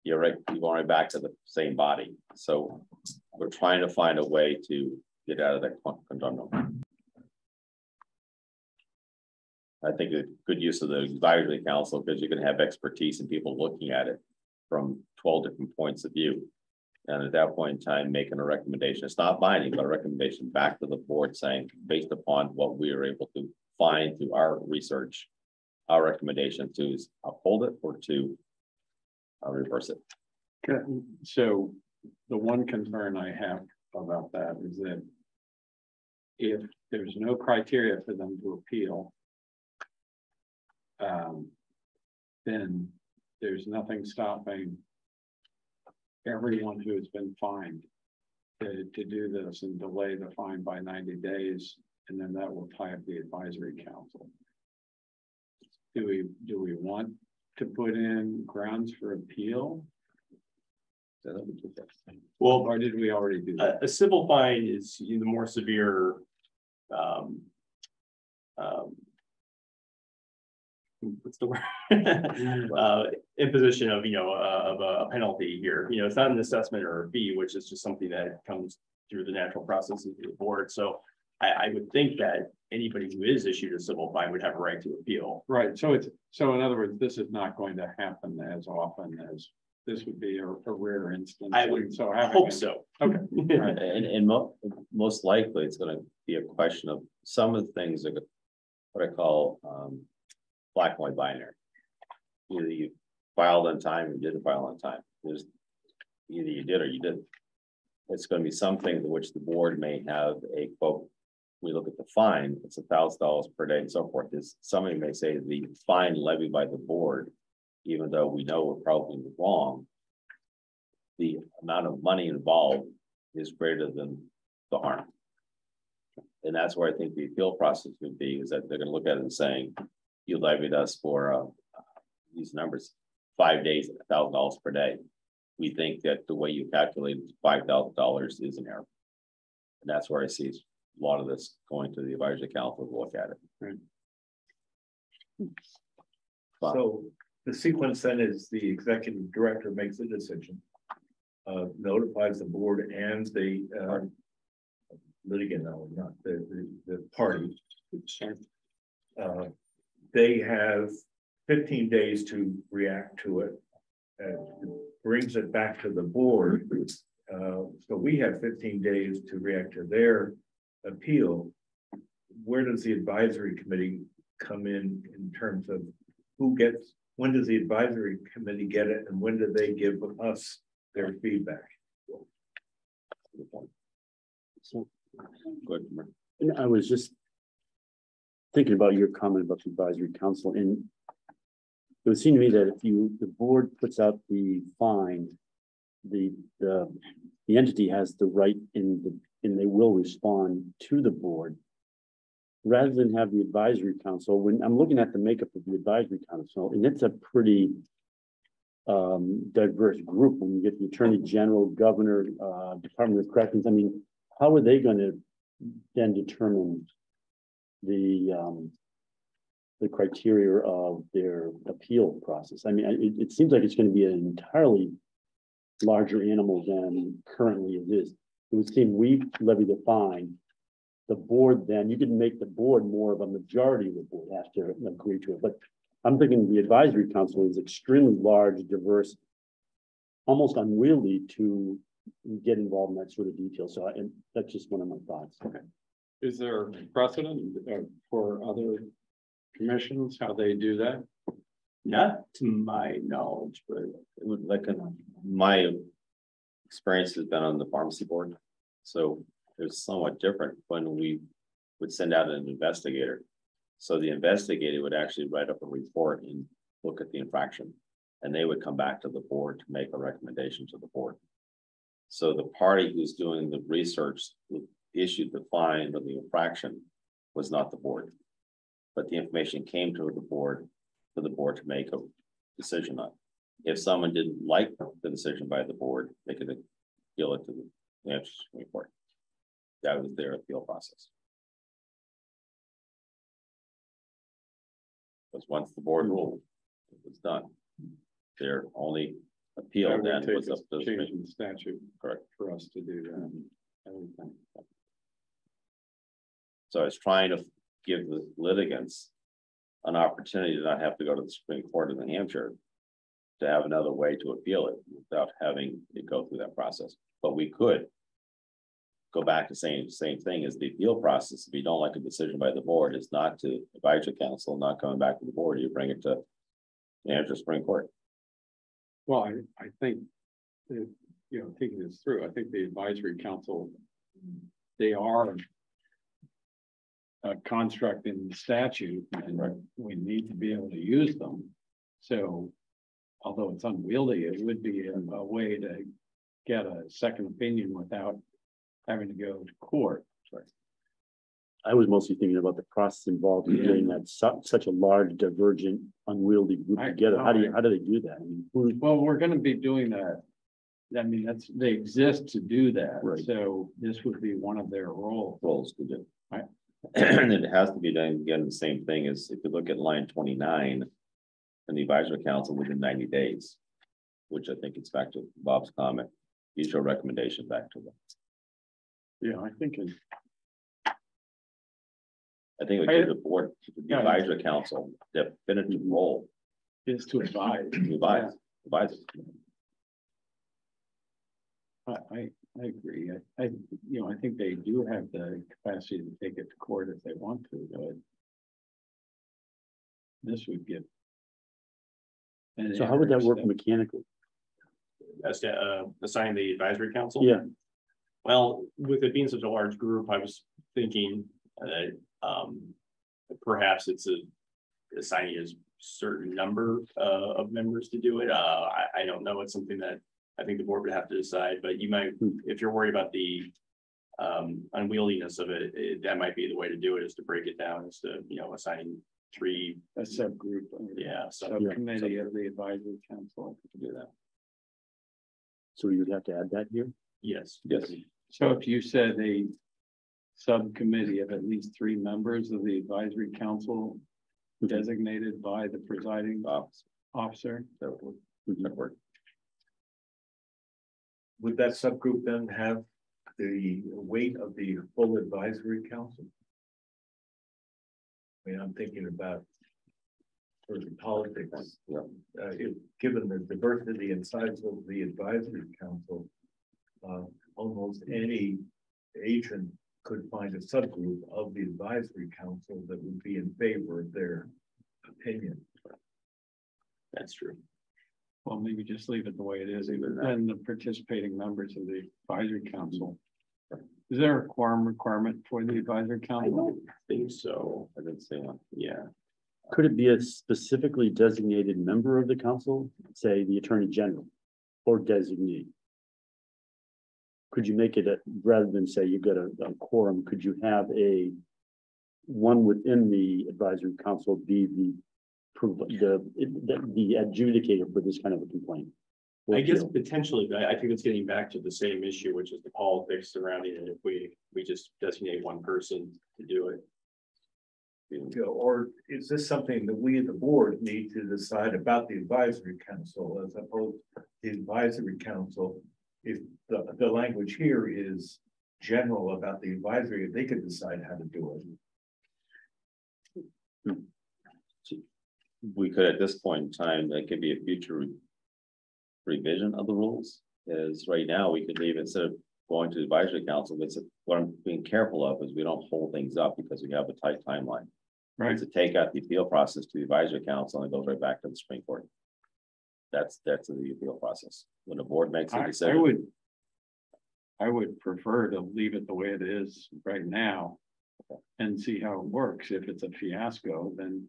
you're going right back to the same body. So we're trying to find a way to get out of that conundrum. I think a good use of the advisory council, because you can have expertise and people looking at it from 12 different points of view. And at that point in time, making a recommendation, it's not binding, but a recommendation back to the board saying, based upon what we are able to find through our research, our recommendation to uphold it or to reverse it. So the one concern I have about that is that if there's no criteria for them to appeal, then there's nothing stopping everyone who has been fined to do this and delay the fine by 90 days, and then that will tie up the advisory council. Do we want to put in grounds for appeal? Well, Or did we already do that? a civil fine is the more severe what's the word? Imposition of, of a penalty here. It's not an assessment or a fee, which is just something that comes through the natural process of the board. So I would think that anybody who is issued a civil fine would have a right to appeal. Right. So in other words, this is not going to happen as often as this would be a rare instance. I would hope so. Okay. Right. And most likely it's going to be a question of some of the things that what I call black and white binary. Either you filed on time or you didn't file on time. There's either you did or you didn't. It's going to be something to which the board may have a quote. We look at the fine, it's $1,000 per day and so forth. Somebody may say the fine levied by the board, even though we know we're probably wrong, the amount of money involved is greater than the harm. And that's where I think the appeal process would be, is that they're going to look at it and saying, you levied us for these numbers, 5 days at $1,000 per day. We think that the way you calculated $5,000 is an error. And that's where I see a lot of this going to the advisory council to look at it. Right. So the sequence then is the executive director makes a decision, notifies the board and the litigant, no, not the party. They have 15 days to react to it. Brings it back to the board. So we have 15 days to react to their appeal. Where does the advisory committee come in terms of who gets, when does the advisory committee get it, and when do they give us their feedback? So, Good. and I was just thinking about your comment about the advisory council, and it would seem to me that if the board puts out the fine, the entity has the right and they will respond to the board, rather than have the advisory council. When I'm looking at the makeup of the advisory council, and it's a pretty diverse group. When you get the attorney general, governor, Department of Corrections, I mean, how are they going to then determine the criteria of their appeal process? I mean, it seems like it's going to be an entirely larger animal than currently it is. It would seem we levy the fine. The board, then you can make the board more of a majority of the board has to agree to it. But I'm thinking the advisory council is extremely large, diverse, almost unwieldy to get involved in that sort of detail. So and that's just one of my thoughts. Okay. Is there precedent for other commissions, how they do that? Not to my knowledge, but It would, like my experience has been on the pharmacy board. So it's somewhat different when we would send out an investigator. So the investigator would actually write up a report and look at the infraction, and they would come back to the board to make a recommendation to the board. So the party who's doing the research who issued the fine or the infraction was not the board, but the information came to the board for the board to make a decision on. If someone didn't like the decision by the board, they could appeal it to the Hampshire Supreme Court. That was their appeal process. Because once the board ruled, it was done. Their only appeal then was up to changing the statute. Correct. For us to do that. Everything. So I was trying to give the litigants an opportunity to not have to go to the Supreme Court of New Hampshire to have another way to appeal it without having to go through that process. But we could go back to saying the same thing as the appeal process. If you don't like a decision by the board, it's not to advisory council, not coming back to the board, you bring it to New Hampshire Supreme Court. Well, I think, thinking this through, I think the advisory council, they are a construct in the statute, and we need to be able to use them. So, although it's unwieldy, it would be a way to get a second opinion without having to go to court. I was mostly thinking about the process involved in getting that such a large, divergent, unwieldy group together. How do they do that? I mean, Well, we're going to be doing that. I mean, they exist to do that. Right. So this would be one of their roles to do. Right. And it has to be done again, the same thing as if you look at line 29 and the advisory council within 90 days, which I think it's back to Bob's comment. Use your recommendation back to them. Yeah, I think we give the board, the advisory council, definitive role is to advise. Advise. I agree. I think they do have the capacity to take it to court if they want to, but this would give. So how would that work mechanically? As to assign the advisory council? Yeah. Well, with it being such a large group, I was thinking that perhaps it's assigning a certain number of members to do it. I don't know. It's something that I think the board would have to decide, but you might, if you're worried about the unwieldiness of it, that might be the way to do it, is to break it down, is to, assign 3. A subgroup. Subcommittee of the advisory council to do that. So you'd have to add that here? Yes. So if you said a subcommittee of at least 3 members of the advisory council designated by the presiding officer, that would work. Would that subgroup then have the weight of the full advisory council? I mean, I'm thinking about sort of politics. Given the diversity and size of the advisory council, almost any agent could find a subgroup of the advisory council that would be in favor of their opinion. That's true. Well, maybe just leave it the way it is, even then the participating members of the advisory council. Is there a quorum requirement for the advisory council? I don't think so. I didn't say one. Yeah. Could it be a specifically designated member of the council, say the attorney general or designee? Could you make it rather than say you've got a quorum, could you have one within the advisory council be the adjudicator for this kind of a complaint? I guess potentially, but I think it's getting back to the same issue, which is the politics surrounding it. If we just designate one person to do it. Or is this something that we, the board, need to decide about the advisory council, as opposed to the advisory council? If the language here is general about the advisory, they could decide how to do it. We could, at this point in time, that could be a future revision of the rules. Is right now we could leave, instead of going to the advisory council, but what I'm being careful of is we don't hold things up because we have a tight timeline. Right. To take out the appeal process to the advisory council and it goes right back to the Supreme Court. That's the appeal process. When the board makes a decision. I would prefer to leave it the way it is right now and see how it works. If it's a fiasco, then,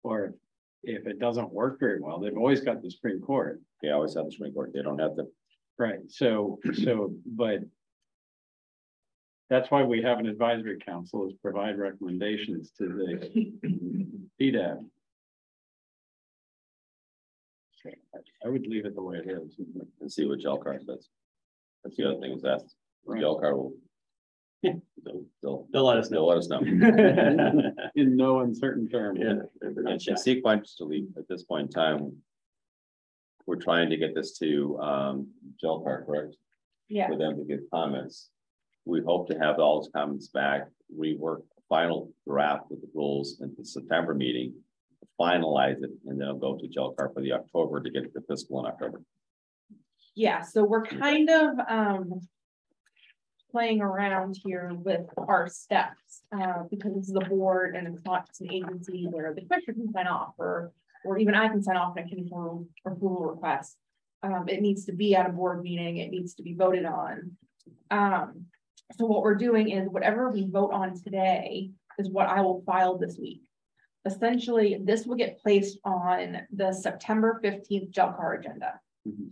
or if it doesn't work very well, they've always got the Supreme Court. They always have the Supreme Court. They don't have the. Right. But that's why we have an advisory council, is provide recommendations to the PDAB. So I would leave it the way it is and see what Jelcar says. That's the other thing, is that Jelcar will. They'll let us know. They'll let us know. In no uncertain terms. And sequentially, at this point in time, we're trying to get this to Jelcar, correct? Yeah. For them to give comments. We hope to have all those comments back, rework a final draft with the rules in the September meeting, finalize it, and then it'll go to Jelcar for the October to get the fiscal in October. Yeah, so we're kind of playing around here with our steps because this is a board and it's not just an agency where the commissioner can sign off or even I can sign off on a conditional approval request. It needs to be at a board meeting. It needs to be voted on. So what we're doing is whatever we vote on today is what I will file this week. Essentially, this will get placed on the September 15th Jelcar agenda.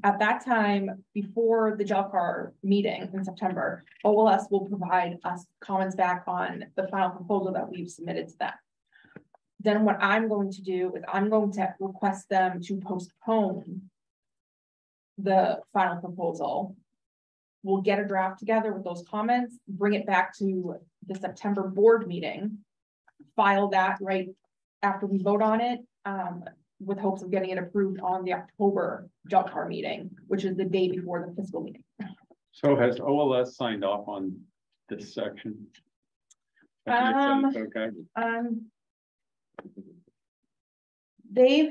At that time, before the JLCAR meeting in September, OLS will provide us comments back on the final proposal that we've submitted to them. Then what I'm going to do is I'm going to request them to postpone the final proposal. We'll get a draft together with those comments, bring it back to the September board meeting, file that right after we vote on it, with hopes of getting it approved on the October JLCAR meeting, which is the day before the fiscal meeting. So has OLS signed off on this section? Okay. They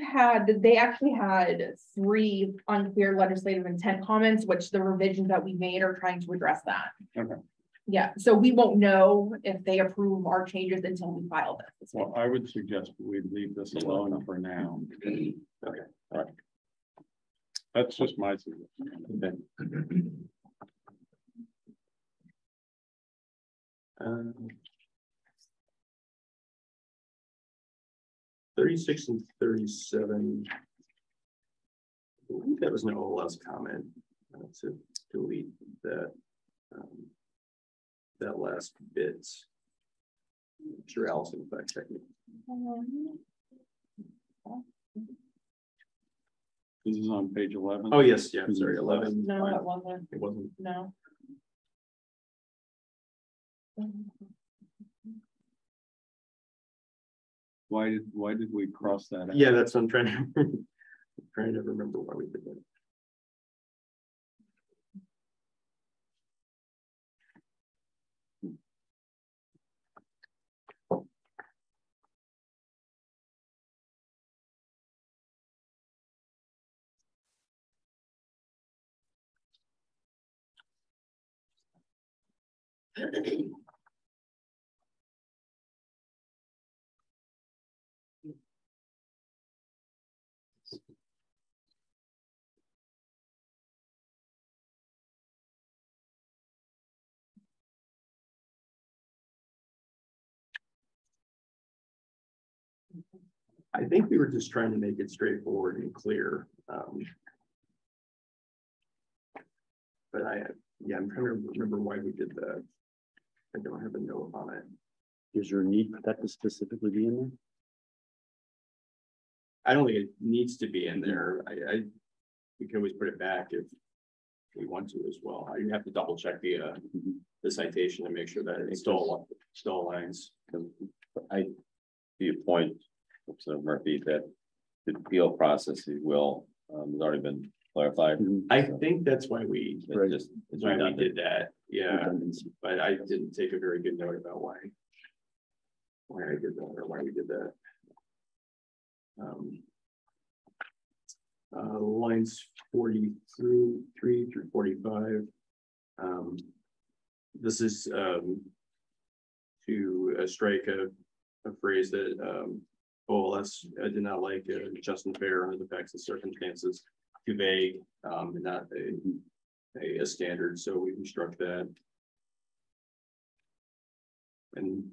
actually had 3 unclear legislative intent comments, which the revisions that we made are trying to address that. Okay. Yeah, so we won't know if they approve our changes until we file this. Well, I would suggest we leave this alone for now. Okay, all right. That's just my suggestion. Okay. 36 and 37. I believe that was an OLS comment to delete that that last bit. I'm sure Allison will fact check me. This is on page 11. Oh yes, yeah. Sorry, 11. No, it wasn't. It wasn't. No. Why did we cross that out? Yeah, that's what I'm trying to trying to remember why we did that. I think we were just trying to make it straightforward and clear. But I'm trying to remember why we did that. I don't have a note on it. Is there a need for that to specifically be in there? I don't think it needs to be in there. We can always put it back if we want to as well. You have to double check the citation and make sure that it still aligns. I see a point, Representative Murphy, that the appeal process, if you will, has already been clarified. I think that's why we It's why we redundant. did that. Yeah, but I didn't take a very good note about why I did that or why we did that. Lines 43 through 45. This is to strike a phrase that OLS did not like, just and fair under the facts and circumstances, too vague, and not a standard. So we struck that. And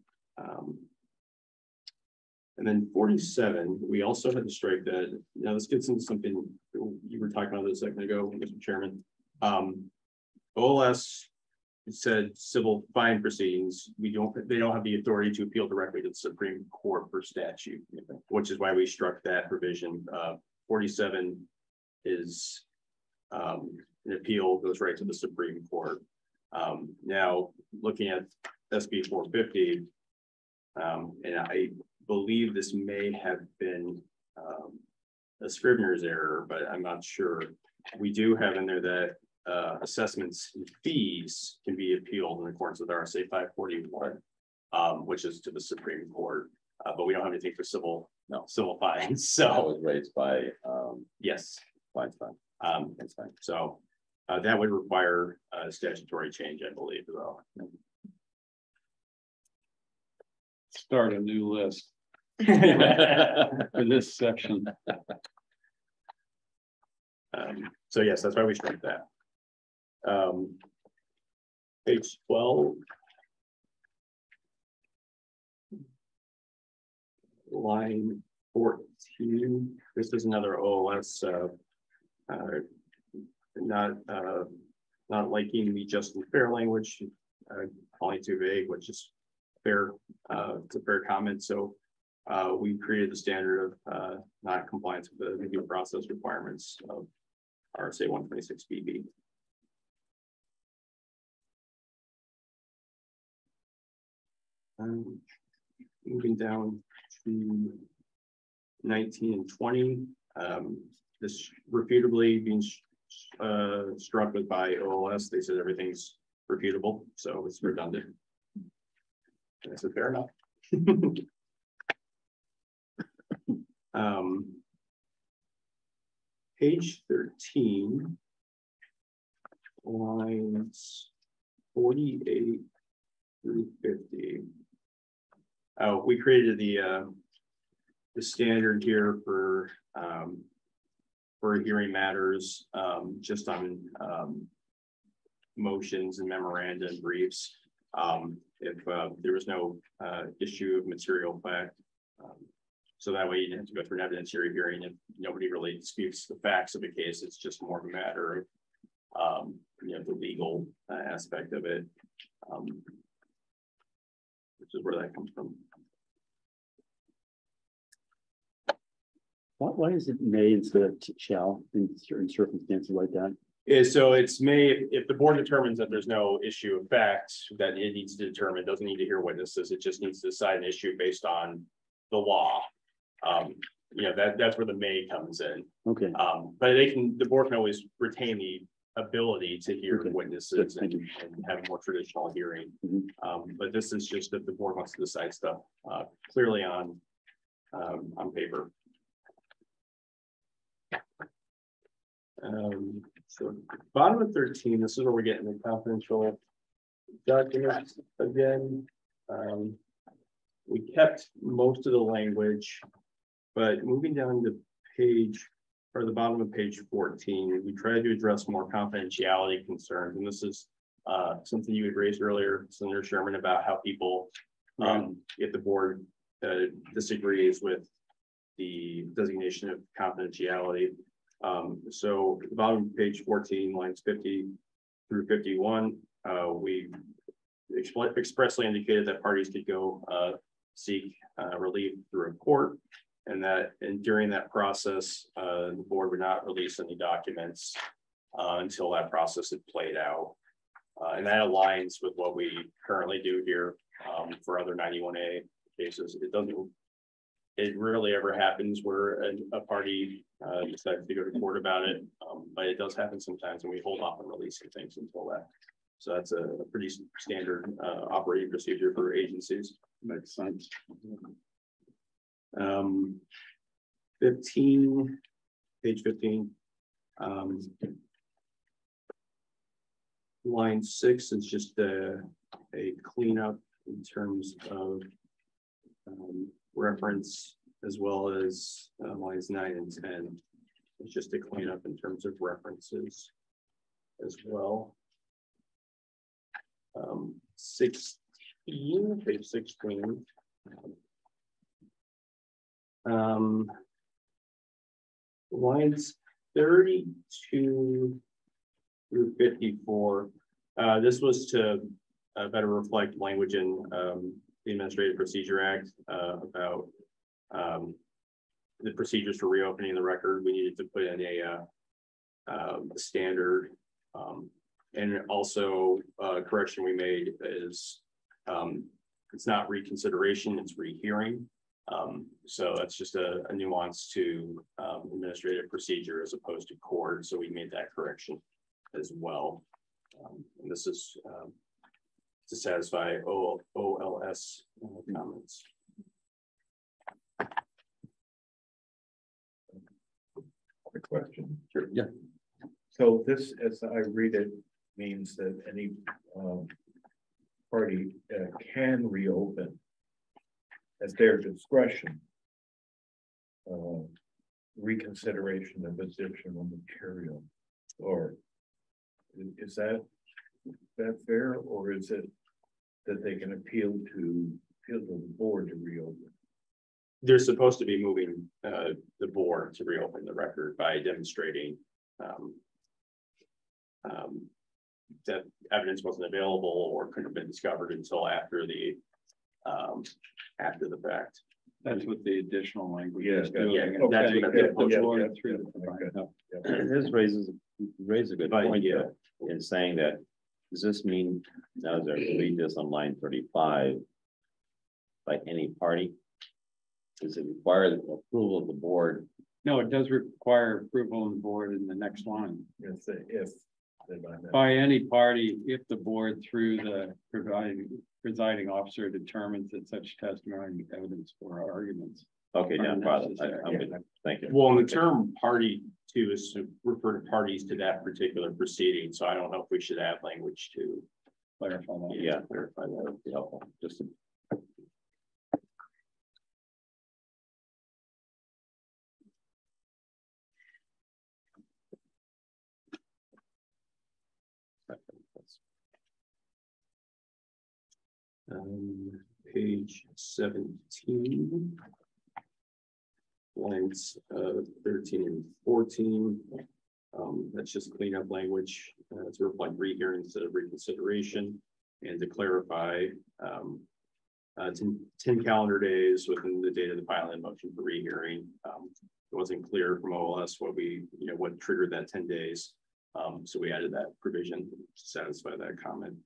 then 47, we also had to strike that. Now this gets into something you were talking about a second ago, Mr. Chairman. OLS said civil fine proceedings. They don't have the authority to appeal directly to the Supreme Court per statute, which is why we struck that provision. 47 is an appeal goes right to the Supreme Court. Now looking at SB 450, and I believe this may have been a Scrivener's error, but I'm not sure. We do have in there that assessments and fees can be appealed in accordance with RSA 541, which is to the Supreme Court, but we don't have anything for civil fines. So that was raised by yes, Weinstein. that's fine. So that would require a statutory change, I believe, though. Start a new list for this section. So yes, that's why we struck that. Page 12. Line 14. This is another OLS not liking the just and fair language, calling it too vague, which is fair. It's a fair comment. So we created the standard of non-compliance with the review process requirements of RSA 126 BB. Moving down to 19 and 20, this refutably being struck with by OLS. They said everything's refutable, so it's redundant. I said fair enough. Page 13, lines 48 through 50. We created the standard here for hearing matters, just on motions and memoranda and briefs. If there was no issue of material fact, so that way you didn't have to go through an evidentiary hearing if nobody really disputes the facts of a case. It's just more of a matter of the legal aspect of it, which is where that comes from. Why is it may instead of shall in certain circumstances like that? So it's may, if the board determines that there's no issue of fact that it needs to determine, it doesn't need to hear witnesses, it just needs to decide an issue based on the law. That's where the may comes in. Okay. But the board can always retain the ability to hear witnesses and have a more traditional hearing. But this is just that the board wants to decide stuff clearly on paper. So bottom of 13, this is where we're getting the confidential documents again. We kept most of the language, but moving down to the bottom of page 14, we tried to address more confidentiality concerns. And this is something you had raised earlier, Senator Sherman, about how people, if the board disagrees with the designation of confidentiality. So at the bottom of page 14, lines 50 through 51, we expressly indicated that parties could go seek relief through a court, and during that process, the board would not release any documents until that process had played out. And that aligns with what we currently do here for other 91A cases. It rarely ever happens where a party decides to go to court about it, but it does happen sometimes, and we hold off on releasing things until that. So that's a pretty standard operating procedure for agencies. Makes sense. 15, page 15. Line 6 is just a cleanup in terms of reference, as well as lines 9 and 10. It's just a cleanup in terms of references as well. 16, page 16. Lines 32 through 54. This was to better reflect language in the Administrative Procedure Act about the procedures for reopening the record. We needed to put in a standard, and also correction we made is it's not reconsideration, it's rehearing. So that's just a nuance to administrative procedure as opposed to court. So we made that correction as well. And this is to satisfy OLS comments. A question. Sure. Yeah. So this, as I read it, means that any party can reopen at their discretion reconsideration of additional material, or is that fair, or is it that they can appeal to the board to reopen? They're supposed to be moving the board to reopen the record by demonstrating that evidence wasn't available or couldn't have been discovered until after the fact. That's what the additional language Yeah, is doing. yeah, It's that's saying what that the- the yeah, board yeah, through the- This raises a good But, point yeah. though, in saying that, does this mean, now as I read this on line 35, by any party? Does it require the approval of the board? No, it does require approval of the board in the next line. If they buy that. By any party, if the board through the presiding officer determines that such testimony, evidence or arguments. Okay, down bottom, Unnecessary. I'm good, thank you. Well, and the term party too is to refer to parties to that particular proceeding, so I don't know if we should add language to Clarify that. Yeah, clarify that would be helpful, just to. Page 17. Lines 13 and 14. That's just cleanup language to reflect rehearing instead of reconsideration, and to clarify 10 calendar days within the date of the filing motion for rehearing. It wasn't clear from OLS what what triggered that 10 days. So we added that provision to satisfy that comment.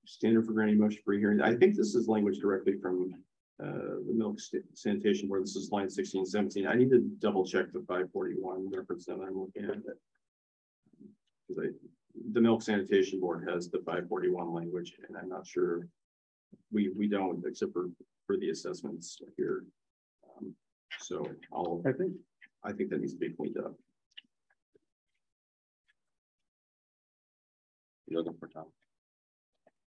Standard for granting motion for hearing. I think this is language directly from the Milk Sanitation Board. This is line 16, 17. I need to double check the 541 reference that I'm looking at. Because the Milk Sanitation Board has the 541 language, and I'm not sure we don't, except for the assessments here. So I think that needs to be cleaned up. You're looking for Tom.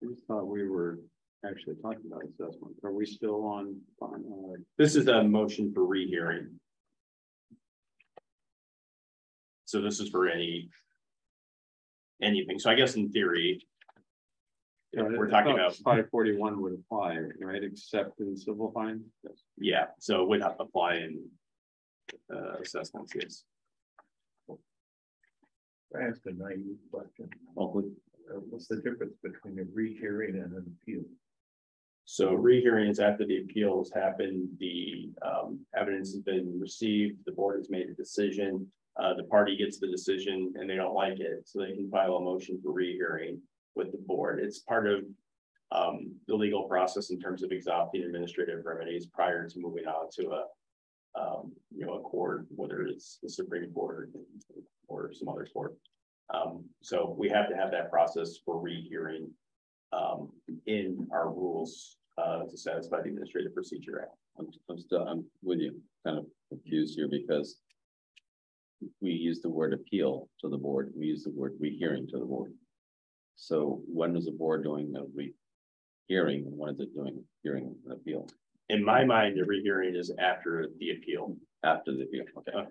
I just thought we were actually talking about assessment. Are we still on? This is a motion for rehearing. So this is for anything. So I guess in theory, if we're talking about 541 would apply, right? Except in civil fines. Yes. Yeah, so it would not apply in assessments. Yes. I asked a naive question. What's the difference between a rehearing and an appeal? So rehearing is after the appeal has happened, the evidence has been received, the board has made a decision, the party gets the decision and they don't like it, so they can file a motion for rehearing with the board. It's part of the legal process in terms of exhausting administrative remedies prior to moving on to a court, whether it's the Supreme Court or some other court. So we have to have that process for rehearing in our rules to satisfy the Administrative Procedure Act. I'm with you, kind of confused here because we use the word appeal to the board, we use the word rehearing to the board. So when is the board doing a rehearing and when is it doing hearing an appeal? In my mind, the rehearing is after the appeal. After the appeal, okay.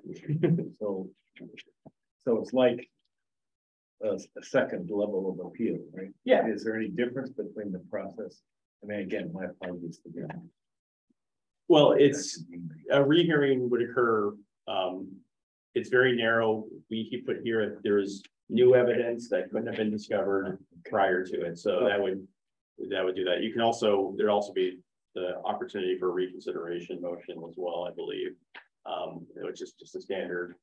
So it's like a second level of appeal, right? Yeah. Is there any difference between the process? I mean, again, my apologies to them. Well, it's a rehearing would occur. It's very narrow. We put here if there is new evidence that couldn't have been discovered prior to it. So that would do that. You can also there'd also be the opportunity for a reconsideration motion as well, I believe. Which is just a standard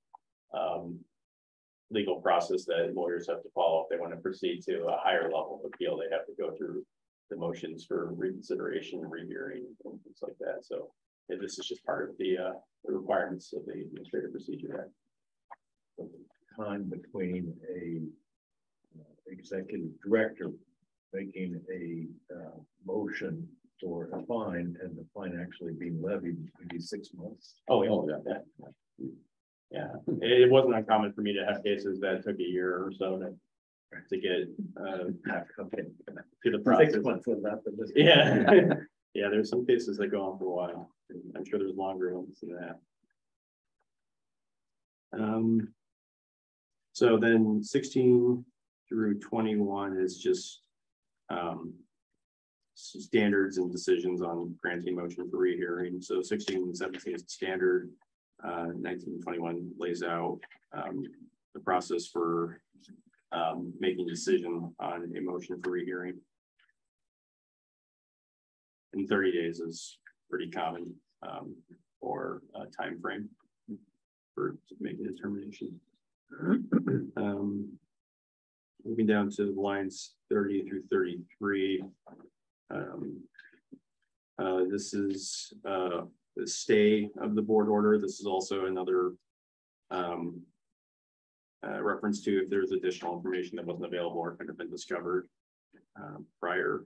legal process that lawyers have to follow if they want to proceed to a higher level of appeal. They have to go through the motions for reconsideration and rehearing and things like that. So this is just part of the requirements of the Administrative Procedure Act. Time between a executive director making a motion for a fine and the fine actually being levied, maybe 6 months. Oh yeah. Yeah, it wasn't uncommon for me to have cases that took a year or so to get to the process. 6 months was after this. Yeah, yeah. There's some cases that go on for a while. I'm sure there's longer ones than that. So then 16 through 21 is just standards and decisions on granting motion for rehearing. So 16 and 17 is the standard. 19 and 21 lays out the process for making a decision on a motion for rehearing. And 30 days is pretty common for a time frame for making a determination. Moving down to lines 30 through 33. This is the stay of the board order. This is also another reference to if there's additional information that wasn't available or could have been discovered prior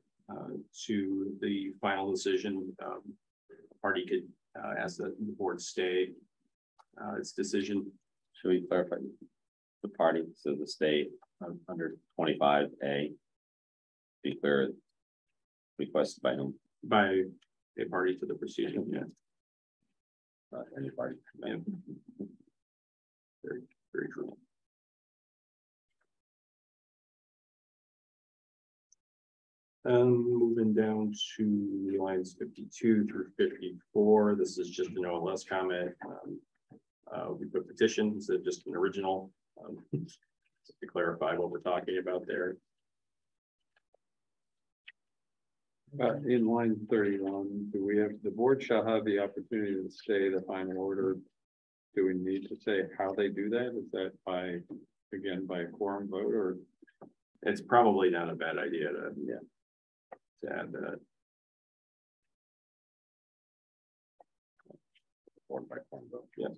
to the final decision. A party could ask that the board stay its decision. Should we clarify the party? So the state under 25A, be clear, requested by whom? By a party to the proceeding. Yeah. Any party. Yeah. Very, very true. Moving down to lines 52 through 54. This is just an OLS comment. We put petition instead of just an original. To clarify what we're talking about there. In line 31, do we have the board shall have the opportunity to stay the final order? Do we need to say how they do that? Is that by, again, by a quorum vote, or it's probably not a bad idea to add that. Quorum by quorum vote. Yeah.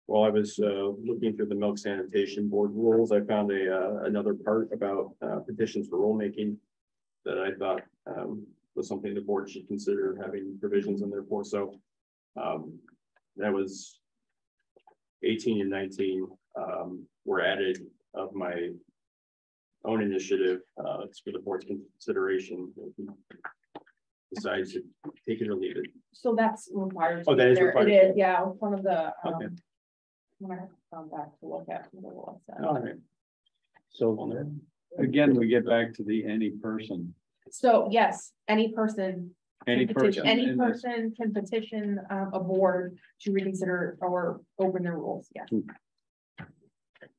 While I was looking through the milk sanitation board rules, I found another part about petitions for rulemaking that I thought was something the board should consider having provisions in there for. So that was 18 and 19 were added of my own initiative. It's for the board's consideration. Decides to take it or leave it. So that's required. Oh, that is required. It is, yeah. One of the Okay. when I have to come back to look at the rules. All right. So again, we get back to the any person. So yes, any person. Any person. Any in this- person can petition a board to reconsider or open their rules. Yeah.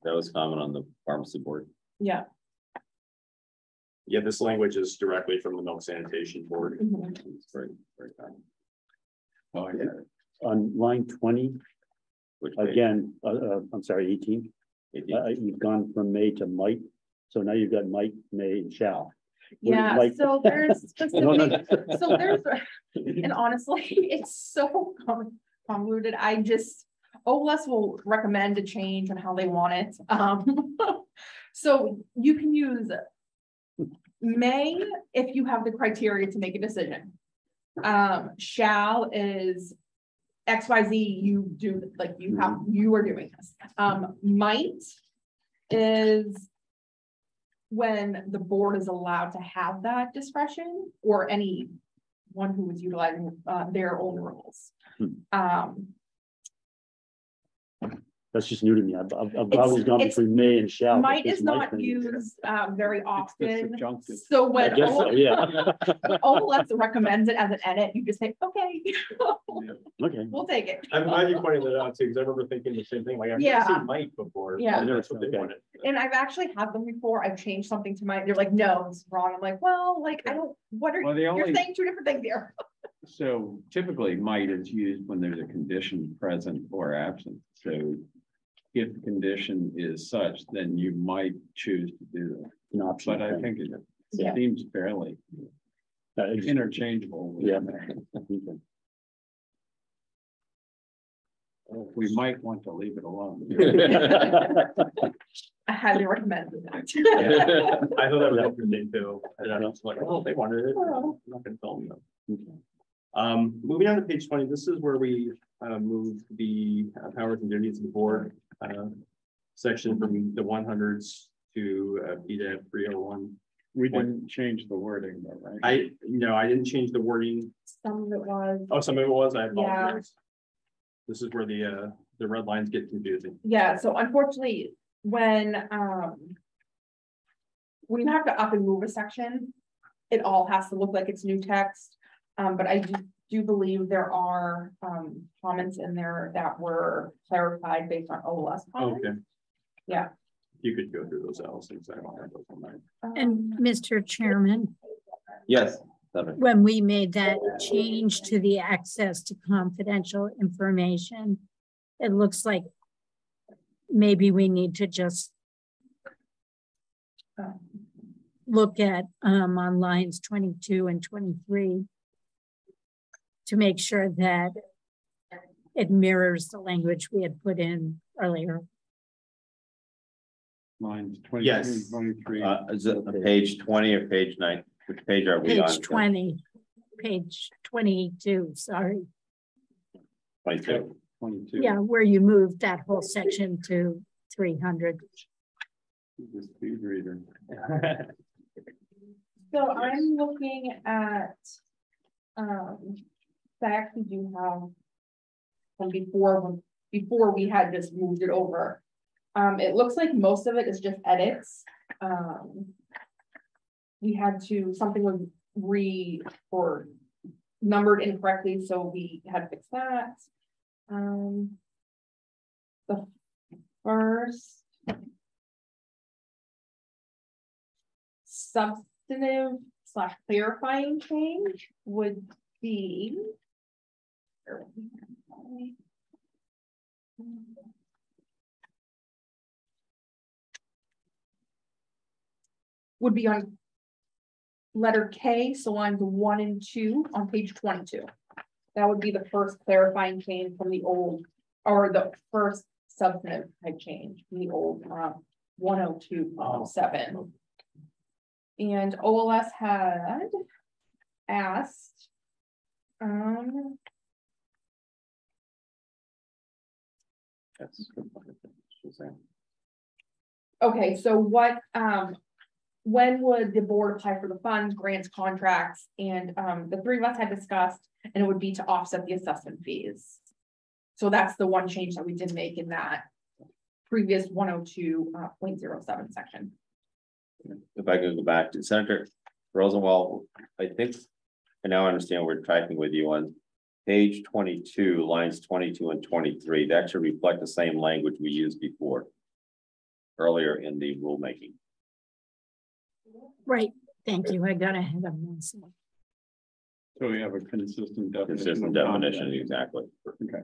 That was common on the pharmacy board. Yeah. Yeah, this language is directly from the milk sanitation board. Mhm. It's very, very common. Oh, yeah. on line 20, Which page? again, I'm sorry, 18. 18? You've gone from may to might. So now you've got might, may, and shall. Where does Yeah. might- So there's specific. No, no, no. So there's, and honestly, it's so convoluted. I just, OLS will recommend a change on how they want it. So you can use may if you have the criteria to make a decision. Shall is XYZ, you do, like you have, you are doing this. Might is when the board is allowed to have that discretion, or anyone who is utilizing their own rules. That's just new to me. I've always gone it's- between may and shall. but Might this is might not thing- used very often. subjunctive. So I when guess so, yeah. OLS recommends it as an edit, you just say, okay, Okay. we'll take it. I'm glad you pointed that out too, because I remember thinking the same thing. Like I've Yeah. never seen might before. Yeah. And that's what they Okay. wanted. And I've actually had them before. I've changed something to they're like, no, it's wrong. I'm like, well, like, I don't, Well, the you're only, saying two different things here. so typically might is used when there's a condition present or absent. So if the condition is such, then you might choose to do that. An option. But I think it Yeah. seems fairly interchangeable. with Yeah. that. Okay. We might want to leave it alone. I highly recommend that. I thought that was interesting too. And I was like, oh, they wanted it. Oh. I'm not gonna tell them Okay. no. Moving on to page 20, this is where we move the powers and duties of the board section from the 100s to BDAB 301 We didn't change the wording though, right? I didn't change the wording. Some of it was. Oh, some of it was, I apologize. This is where the red lines get confusing. Yeah, so unfortunately, when you have to up and move a section, it all has to look like it's new text. But I do believe there are comments in there that were clarified based on OLS comments. Okay. Yeah. You could go through those, Allison, because I don't have those on mine. And Mr. Chairman, Yes. Seven. when we made that change to the access to confidential information, it looks like maybe we need to just look at on lines 22 and 23 to make sure that it mirrors the language we had put in earlier. Lines 22, Yes. 23. Is it page 20 or page 9? Which page are we on? Page 20, page 22, sorry. 22. 22. Yeah, where you moved that whole section to 300. The speed reader. So I'm looking at, I actually do have from before we had just moved it over. It looks like most of it is just edits. We had to, something was or numbered incorrectly, so we had to fix that. The first substantive / clarifying change would be on letter K, so lines 1 and 2 on page 22. That would be the first clarifying change from the old, or the first substantive type change from the old 102.7. And OLS had asked, okay, so what, when would the board apply for the funds, grants, contracts? And the three of us had discussed, and it would be to offset the assessment fees. So that's the one change that we did make in that previous 102.07 section. If I could go back to Senator Rosenwald, I think I now understand we're tracking with you on page 22, lines 22 and 23. That should reflect the same language we used before, earlier in the rulemaking. Right, thank you. I got ahead of myself. So we have a consistent definition. Consistent definition, exactly. Okay.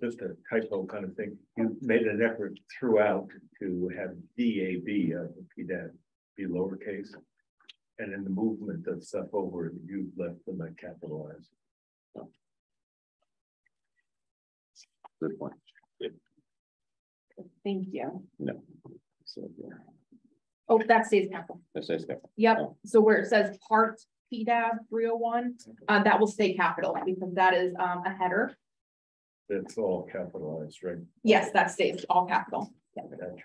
Just a typo kind of thing. You made an effort throughout to have DAB, PDAB, be lowercase. And in the movement of stuff over, you left them at capitalized. Good point. Thank you. No. So, yeah. Oh, that stays capital. That says that. Yep. Oh. So where it says part PDAB 301, that will stay capital because that is a header. It's all capitalized, right? Yes, that stays all capital. Yeah. Gotcha.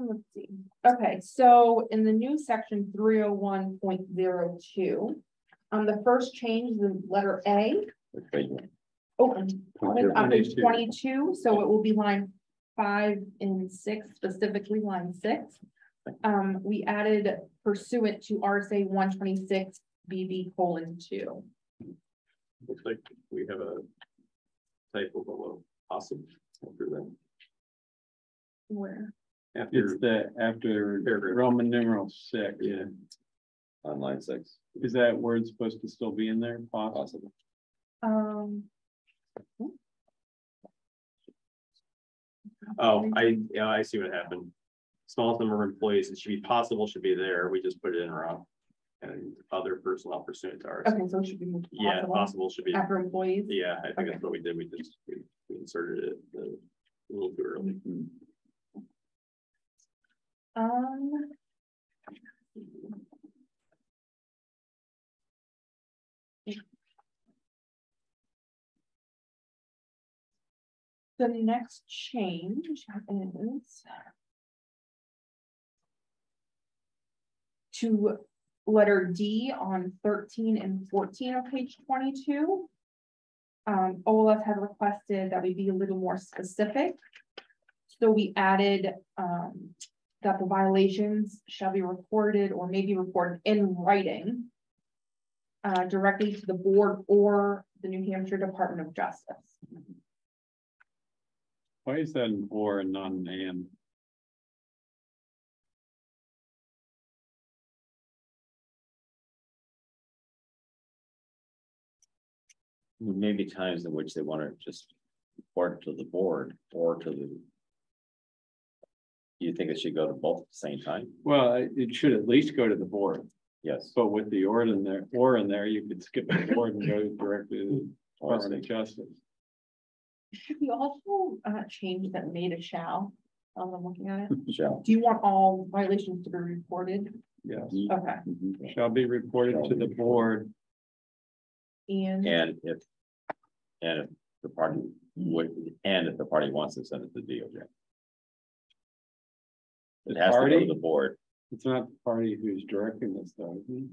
Let's see. Okay, so in the new section 301.02, the first change is the letter A. Oh, on page 22, so it will be line 5 and 6, specifically line 6. We added pursuant to RSA 126 BB:2. Looks like we have a typo below possible after that. Where? It's after Paragraph. Roman numeral 6. Yeah. On line 6. Is that word supposed to still be in there? Possible. Oh, I see what happened. Smallest number of employees, it should be possible, should be there. We just put it in wrong. And other personnel pursuant to ours. Okay, so it should be possible. Yeah, possible should be. After employees. Yeah, I think that's what we did. We just we inserted it a little too early. The next change is to letter D on 13 and 14 of page 22. OLF had requested that we be a little more specific. So we added that the violations shall be reported or may be reported in writing directly to the board or the New Hampshire Department of Justice. Why is that an or and not an and? There may be times in which they want to just report to the board or to the. You think it should go to both at the same time? Well, it should at least go to the board, Yes. but with the or in there, you could skip the board and go directly to the Department of Justice. Should we also change that may to shall? I'm looking at it. Shall. Do you want all violations to be reported? Yes, Okay. shall be reported to the board. And And if the party would, and if the party wants to send it to DOJ. It has to go to Party? the board. It's not the party who's directing this though, isn't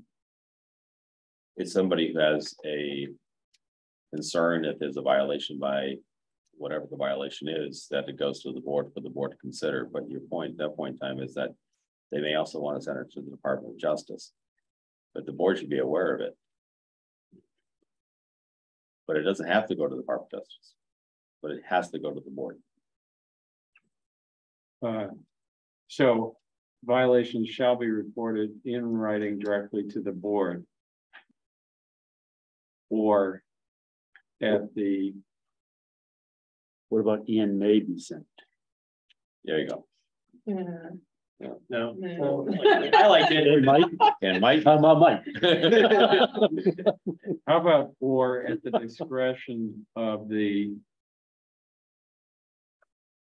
It's somebody who has a concern if there's a violation by whatever the violation is, that it goes to the board for the board to consider. But your point, that point in time is that they may also want to send it to the Department of Justice. But the board should be aware of it. But it doesn't have to go to the Department of Justice, but it has to go to the board. it? So violations shall be reported in writing directly to the board. Or at the, What about and may be sent? There you go. No, No. I like It it. might, And Mike, how about Mike? how about or at the discretion of the.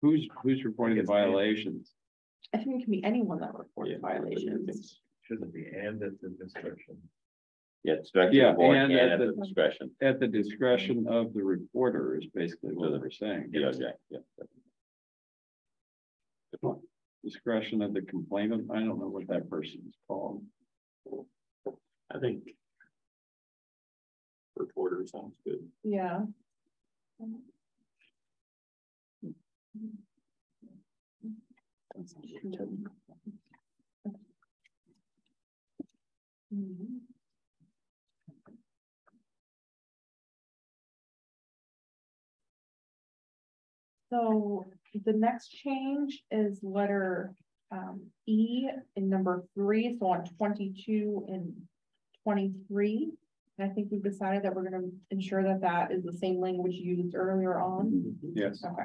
Who's reporting the violations? I think it can be anyone that reported violations. Shouldn't be and at the discretion. yeah, it's back to Yeah, the board and and at at the the- discretion. At the discretion of the reporter is basically what we're saying. DOJ, yeah. Good point. Discretion of the complainant. I don't know what that person is called. I think reporter sounds good. Yeah. So the next change is letter E in number 3, so on 22 and 23. And I think we've decided that we're going to ensure that that is the same language used earlier on. Yes. Okay.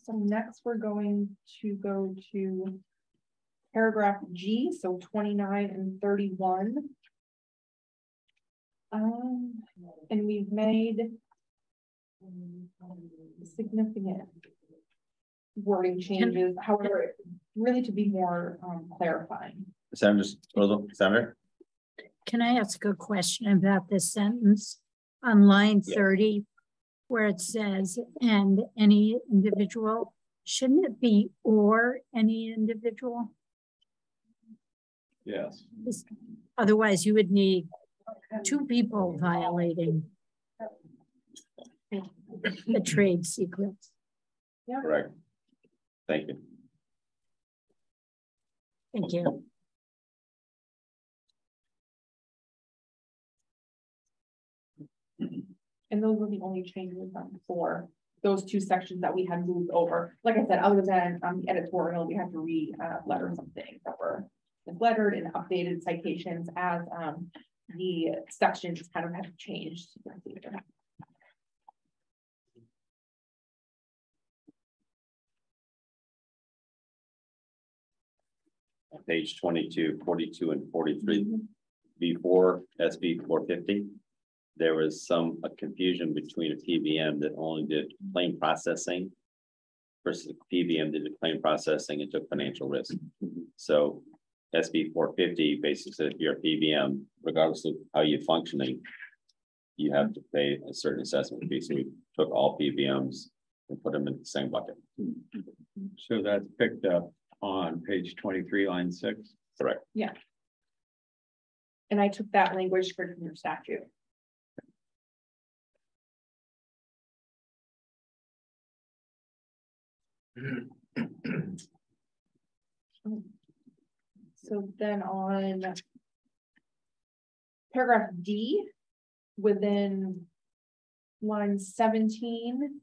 So next we're going to go to paragraph G, so 29 and 31. And we've made significant wording changes, however, really to be more clarifying. Senator? Can I ask a question about this sentence on line Yeah. 30, where it says, and any individual? Shouldn't it be or any individual? Yes. Otherwise, you would need 2 people violating the trade secrets. Correct. Thank you. Thank you. And those were the only changes for those 2 sections that we had moved over. Like I said, other than the editorial, we had to re-letter some things that were lettered and updated citations as the sections kind of have changed. Page 22, 42, and 43. Before SB 450, there was some confusion between a PBM that only did claim processing versus PBM did the claim processing and took financial risk. So SB 450 basically said if you're a PBM, regardless of how you're functioning, you have to pay a certain assessment fee. So we took all PBMs and put them in the same bucket. So that's picked up on page 23, line 6. Correct. Yeah. And I took that language from your statute. So then on paragraph D, within line 17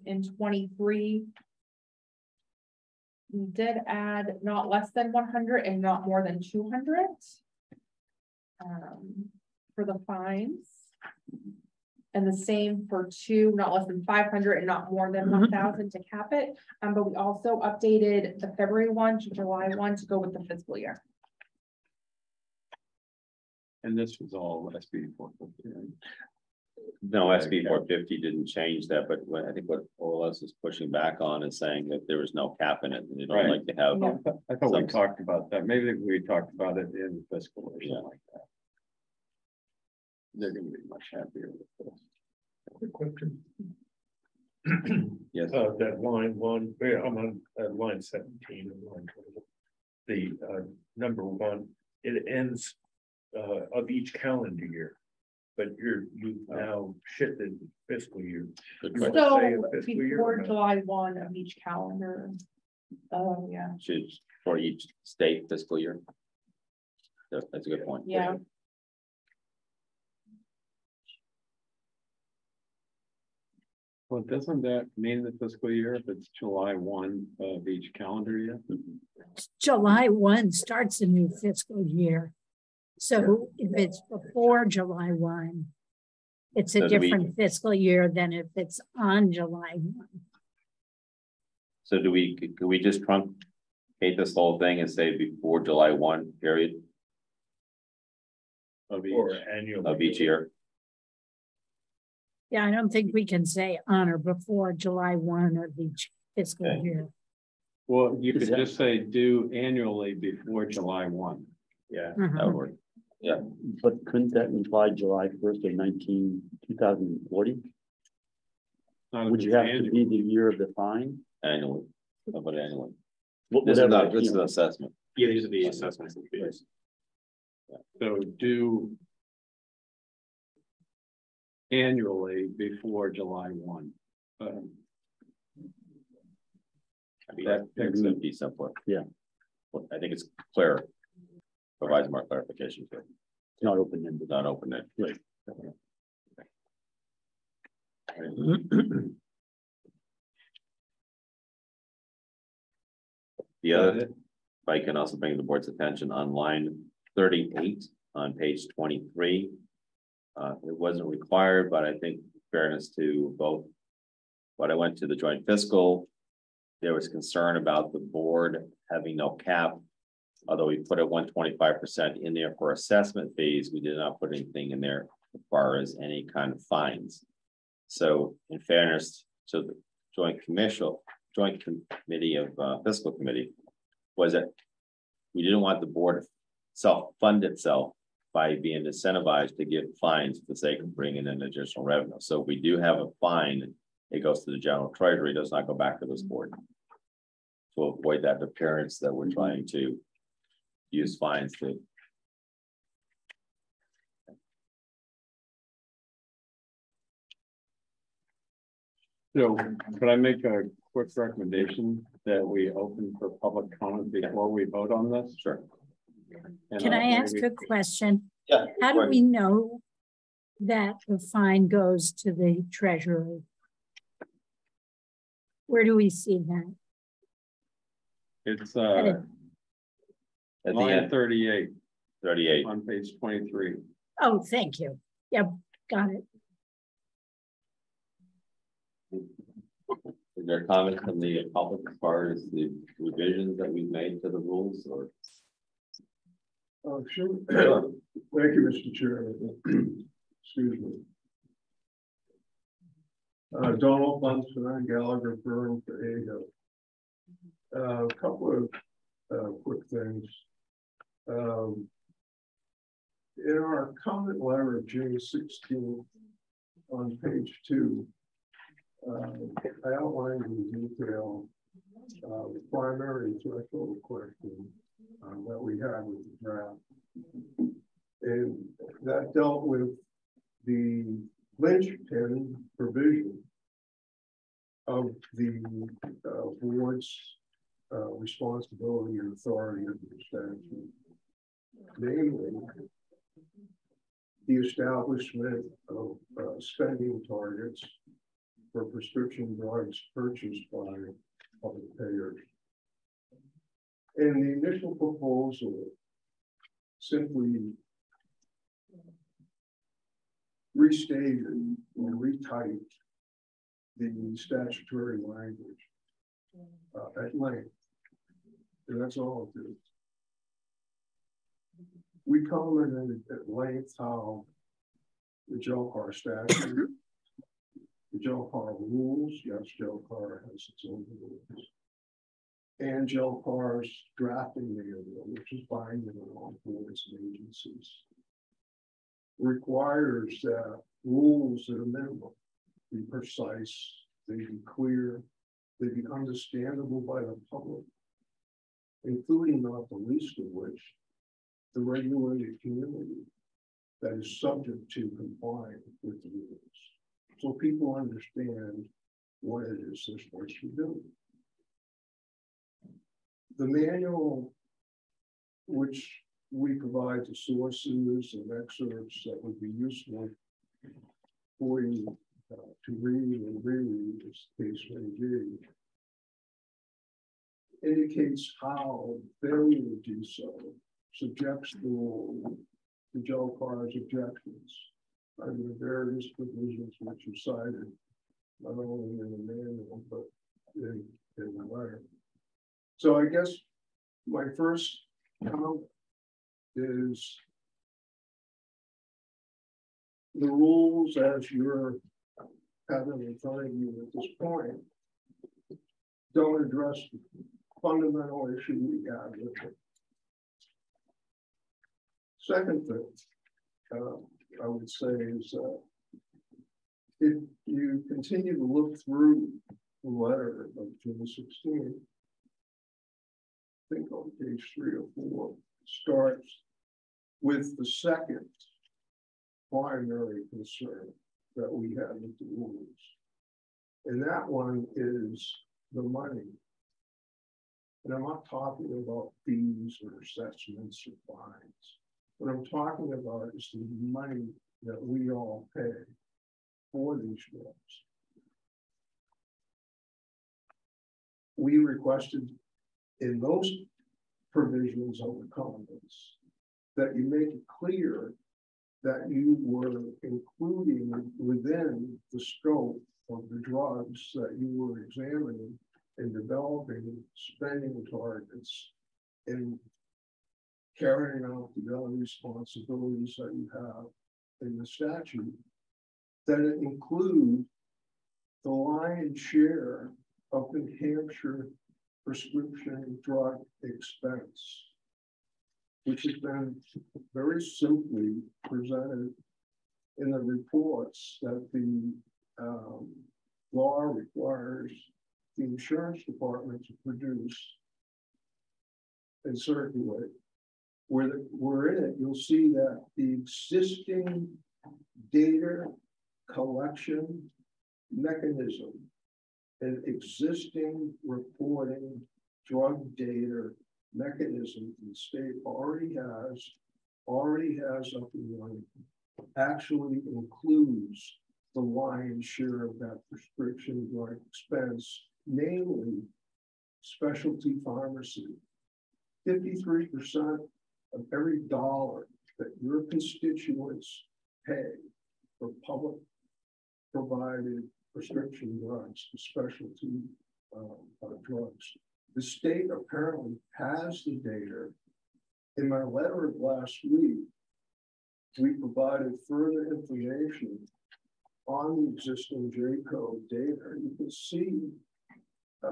in 23, we did add not less than 100 and not more than 200 for the fines. And the same for 2, not less than 500 and not more than 1,000 to cap it. But we also updated the February 1 to July 1 to go with the fiscal year. And this was all SB 450. Right? No, SB 450 didn't change that, but I think what OLS is pushing back on is saying that there was no cap in it, and they don't Right. like to have. I thought we talked about that. Maybe we talked about it in fiscal or something like that. They're going to be much happier with this. Quick question. Yes. That line 1, I'm on line 17 and line 20. The number 1, it ends of each calendar year, but you've now shifted fiscal year. Good You question. wanna say So a fiscal year before or not? July 1 of each calendar. Oh, yeah. Should for each state fiscal year. That's a good point. Yeah. Well, doesn't that mean the fiscal year if it's July 1 of each calendar year? July 1 starts a new fiscal year. So if it's before July 1, it's a So do we- different fiscal year than if it's on July 1. So could we just truncate this whole thing and say before July 1 period Of Or each. annual of each year? Yeah, I don't think we can say on or before July 1 of each fiscal Okay. year. Well, you could Is that- just say due annually before July 1. Yeah. That would work. But couldn't that imply July 1st of 2040? Not if Would you it's have to annual. be the year of the fine? Annually. How about annually? Whatever, This is you know. an assessment. Yeah, these are the assessments and fees. So due annually before July 1. I mean, that makes it be simpler. Yeah. Well, I think it's clear. Provides more clarification to it. It's not open-ended. Not open it. Right. The other, if I can also bring the board's attention on line 38 on page 23. It wasn't required, but I think fairness to both. When I went to the joint fiscal, there was concern about the board having no cap. Although we put a 125% in there for assessment fees, we did not put anything in there as far as any kind of fines. So in fairness to the joint committee of fiscal committee, was that we didn't want the board to self-fund itself by being incentivized to give fines for the sake of bringing in additional revenue. So if we do have a fine, it goes to the general treasury, does not go back to this board. To avoid that appearance that we're trying to use fines to. So could I make a quick recommendation that we open for public comment before we vote on this? Sure. And Can I ask maybe- a question? Yeah. How do we know that the fine goes to the treasurer? Where do we see that? It's At the line end, 38 38. on page 23. Oh, thank you. Yep, got it. Is there comments from the public as far as the revisions that we've made to the rules or? Sure. Thank you, Mr. Chairman. Excuse me. Donald Bunsen, Gallagher Burn for AGO. A couple of quick things. In our comment letter of June 16th, on page 2, I outlined in detail the primary threshold question that we had with the draft. And that dealt with the linchpin provision of the board's responsibility and authority of the statute. Namely, the establishment of spending targets for prescription drugs purchased by public payers. And the initial proposal simply restated or retyped the statutory language at length. And that's all it is. We commented at length how the JLCAR statute, the JLCAR rules, yes, JLCAR has its own rules, and JLCAR's drafting manual, which is binding on all boards and agencies, requires that rules at a minimum be precise, they be clear, they be understandable by the public, including not the least of which the regulated community that is subject to complying with the rules. So people understand what it is they're supposed to do. The manual, which we provide the sources and excerpts that would be useful for you to read and reread, as the case may be, indicates how failure to do so subjects the JLCAR's objections under the various provisions which are cited, not only in the manual, but in the letter. So I guess my first comment is the rules as you're having in front of you at this point don't address the fundamental issue we have with it. Second thing I would say is if you continue to look through the letter of June 16th, I think on page 3 or 4, starts with the second primary concern that we have with the rules. And that one is the money. And I'm not talking about fees or assessments or fines. What I'm talking about is the money that we all pay for these drugs. We requested in those provisions of the comments that you make it clear that you were including within the scope of the drugs that you were examining and developing spending targets and carrying out the other responsibilities that you have in the statute, that it include the lion's share of the Hampshire prescription drug expense, which has been very simply presented in the reports that the law requires the insurance department to produce and circulate. Where in it, you'll see that the existing data collection mechanism and existing reporting drug data mechanism the state already has up and running, actually includes the lion's share of that prescription drug expense, namely specialty pharmacy. 53% of every dollar that your constituents pay for public provided prescription drugs, specialty drugs. The state apparently has the data. In my letter of last week, we provided further information on the existing J-code data, you can see I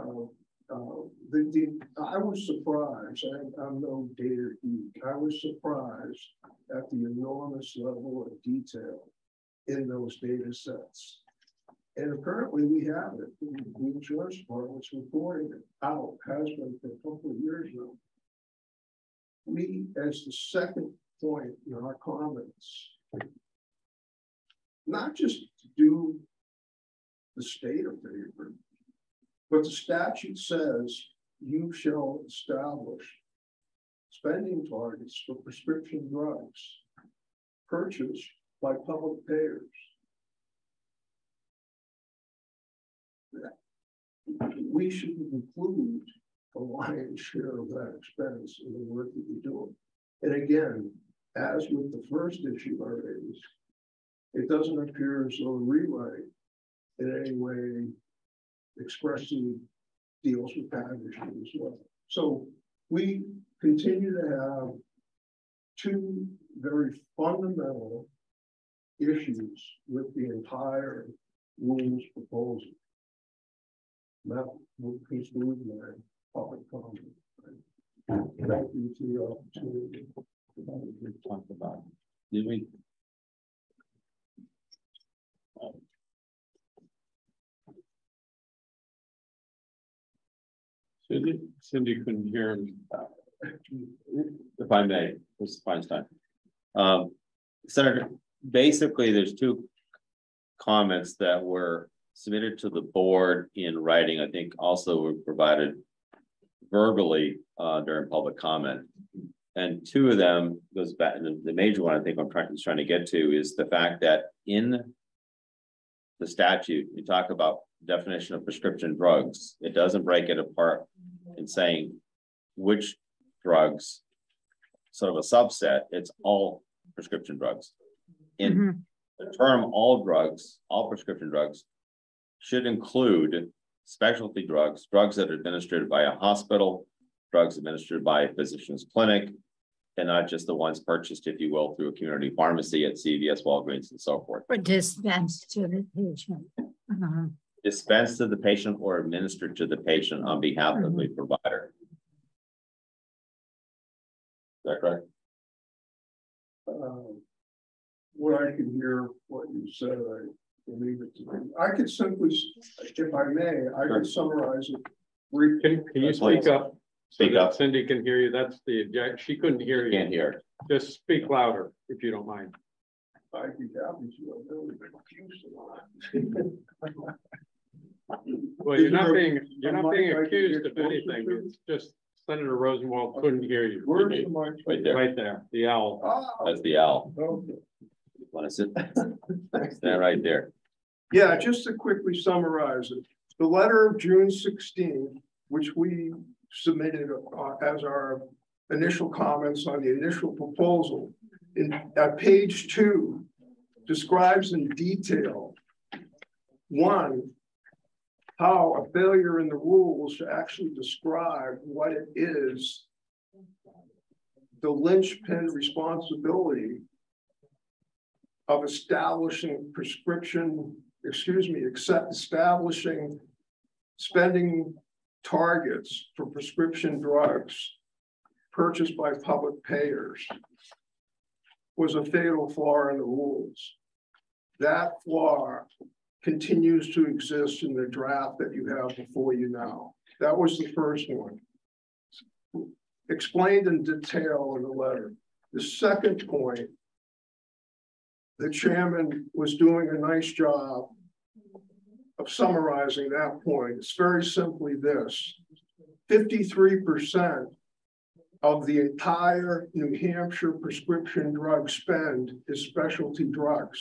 was surprised, I'm no data geek, I was surprised at the enormous level of detail in those data sets. And apparently we have it. The insurance department's reporting it out, has been for a couple of years now. We, as the second point in our comments, not just to do the state a favor, but the statute says you shall establish spending targets for prescription drugs purchased by public payers. We should include a lion's share of that expense in the work that we do. And again, as with the first issue I raised, it doesn't appear as though the rewrite in any way expressly deals with that issue as well. So we continue to have two very fundamental issues with the entire rules proposal. That will conclude my public comment. Thank you for the opportunity to talk about it. Did we? Cindy couldn't hear him. If I may, Mr. Feinstein. Senator, basically there's two comments that were submitted to the board in writing. I think also were provided verbally during public comment. And two of them goes back, and the major one I think I'm trying to get to is the fact that in the statute, you talk about definition of prescription drugs. It doesn't break it apart in saying which drugs, sort of a subset, it's all prescription drugs. In the term all drugs, all prescription drugs should include specialty drugs, drugs that are administered by a hospital, drugs administered by a physician's clinic, and not just the ones purchased, if you will, through a community pharmacy at CVS, Walgreens, and so forth. Or dispensed to the patient. Dispensed to the patient or administered to the patient on behalf of the provider. Is that correct? What I can hear what you said, I believe it to be. I could simply, if I may, I could summarize it briefly. Can you speak up? Speak up. Cindy can hear you. That's the object. She couldn't hear you. Can't hear. Just speak louder if you don't mind. I'd be happy to. I'm really confused a lot. Well, you're not being accused of anything. It's just Senator Rosenwald couldn't hear you. Where's the mic? Right there. Right there, the owl. Oh, That's the owl. okay. Want to sit? Stand right there. Yeah, just to quickly summarize it. The letter of June 16th, which we submitted as our initial comments on the initial proposal, at page 2, describes in detail, one, how a failure in the rules should actually describe what it is, the linchpin responsibility of establishing establishing spending targets for prescription drugs purchased by public payers was a fatal flaw in the rules. That flaw continues to exist in the draft that you have before you now. That was the first one. Explained in detail in the letter. The second point, the chairman was doing a nice job of summarizing that point. It's very simply this: 53% of the entire New Hampshire prescription drug spend is specialty drugs.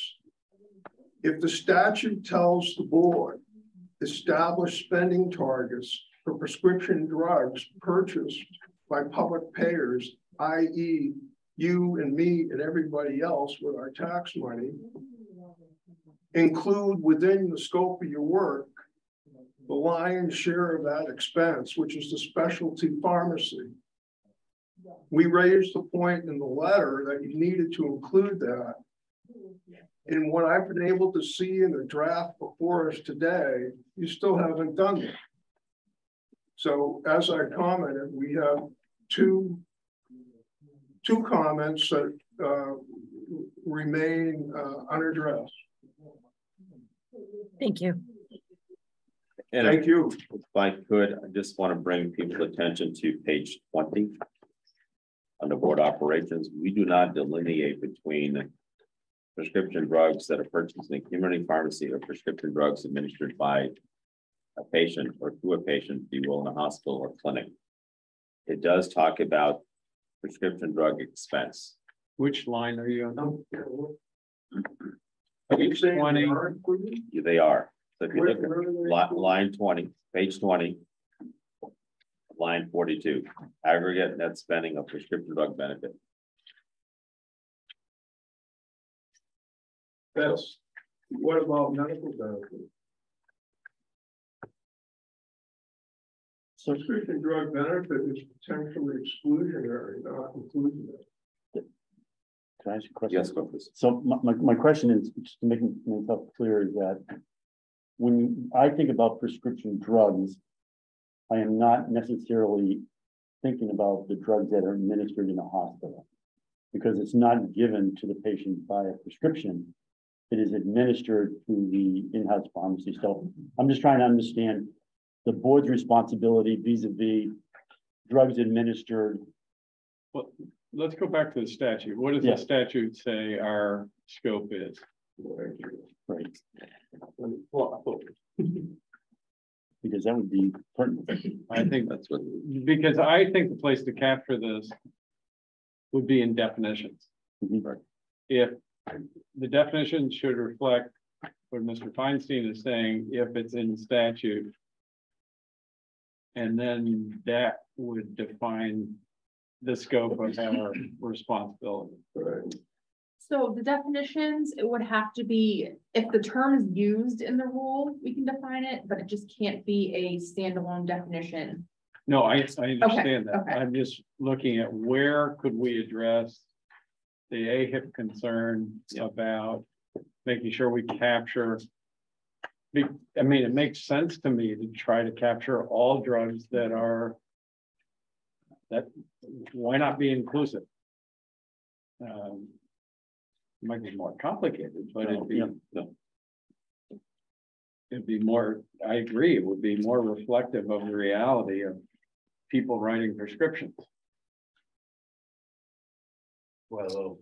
If the statute tells the board, establish spending targets for prescription drugs purchased by public payers, i.e. you and me and everybody else with our tax money, include within the scope of your work the lion's share of that expense, which is the specialty pharmacy. We raised the point in the letter that you needed to include that in what I've been able to see in the draft before us today, you still haven't done that. So as I commented, we have two comments that remain unaddressed. Thank you. And Thank you. if I could, I just want to bring people's attention to page 20. Under board operations, we do not delineate between prescription drugs that are purchased in a community pharmacy or prescription drugs administered by a patient or to a patient, if you will, in a hospital or clinic. It does talk about prescription drug expense. Which line are you on? Page 20. They are. So if you look at line 20, page 20, line 42, aggregate net spending of prescription drug benefit. Yes. What about medical benefit? Prescription drug benefit is potentially exclusionary, not inclusionary. Can I ask you a question? Yes, go please. So my question is, just to make myself clear, is that when I think about prescription drugs, I am not necessarily thinking about the drugs that are administered in a hospital, because it's not given to the patient by a prescription. It is administered through the in-house pharmacy. So I'm just trying to understand the board's responsibility vis-a-vis drugs administered. Well, let's go back to the statute. What does the statute say our scope is? Right. Because that would be pertinent. I think That's what, because I think the place to capture this would be in definitions. If the definition should reflect what Mr. Feinstein is saying, if it's in statute, and then that would define the scope of our responsibility. Right. So the definitions, it would have to be, if the term is used in the rule, we can define it, but it just can't be a standalone definition. No, I understand that. Okay. I'm just looking at where could we address the AHIP concern about making sure we capture. I mean, it makes sense to me to try to capture all drugs that are, why not be inclusive? It might be more complicated, but it'd be more, I agree, it would be more reflective of the reality of people writing prescriptions. Well,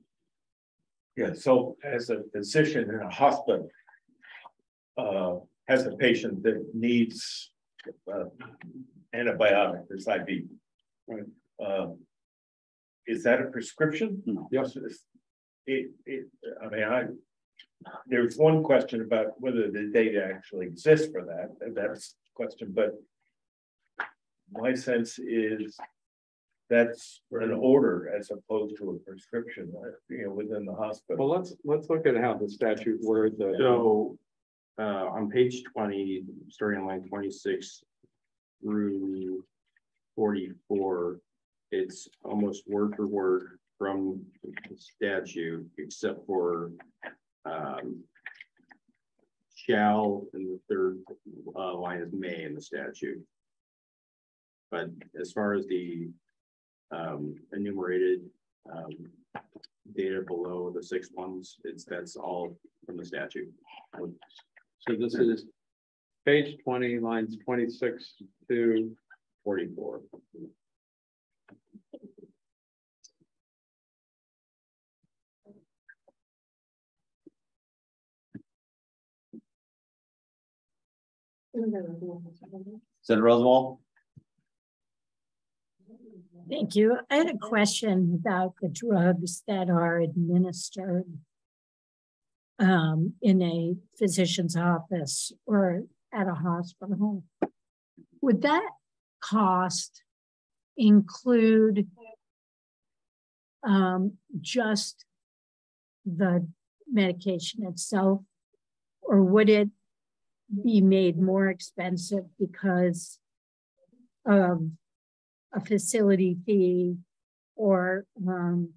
yeah, so as a physician in a hospital, has a patient that needs antibiotic, this IV. Right. Is that a prescription? No. Yes. I mean, there's one question about whether the data actually exists for that. That's the question, but my sense is that's an order as opposed to a prescription, within the hospital. Well, let's look at how the statute words. So on page 20, starting on line 26 through 44, it's almost word for word from the statute, except for shall, and the third line is may in the statute. But as far as the enumerated data below the 6 ones, that's all from the statute. So this is page 20, lines 26 to 44. Senator Rosenwald? Thank you. I had a question about the drugs that are administered in a physician's office or at a hospital. Would that cost include just the medication itself, or would it be made more expensive because of a facility fee or an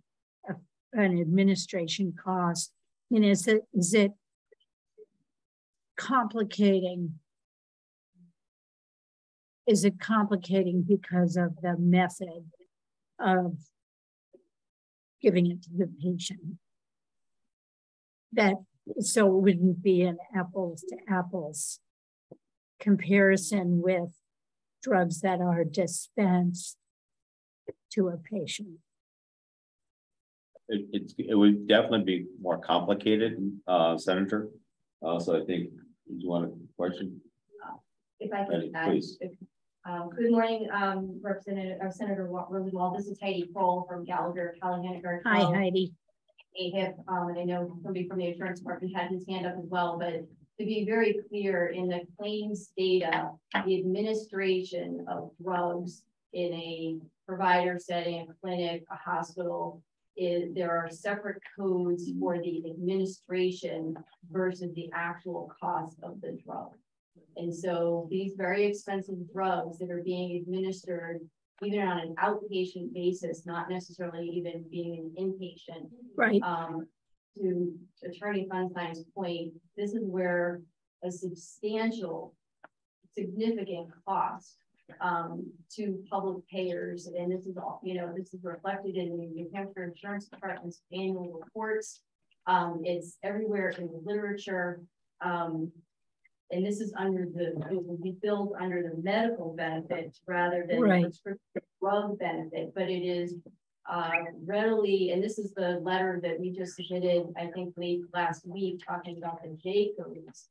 administration cost mean, is it complicating? Is it complicating because of the method of giving it to the patient? That so it wouldn't be an apples to apples comparison with drugs that are dispensed to a patient. It would definitely be more complicated, Senator. So I think, do you want a question? If I can add, please. Good morning, Senator Rosenwald. This is Heidi Kroll from Gallagher, Callahan. Hi, Heidi. AHIP, and I know somebody from the insurance department had his hand up as well, but to be very clear, in the claims data, the administration of drugs in a provider setting, a clinic, a hospital, there are separate codes for the administration versus the actual cost of the drug. And so these very expensive drugs that are being administered even on an outpatient basis, not necessarily even being an inpatient. Right. To Attorney Funstein's point, this is where a substantial, significant cost to public payers, and this is all, this is reflected in the New Hampshire Insurance Department's annual reports. It's everywhere in the literature. And this is it will be billed under the medical benefit rather than the prescription drug benefit, but it is readily, and this is the letter that we just submitted, I think late last week, talking about the J codes,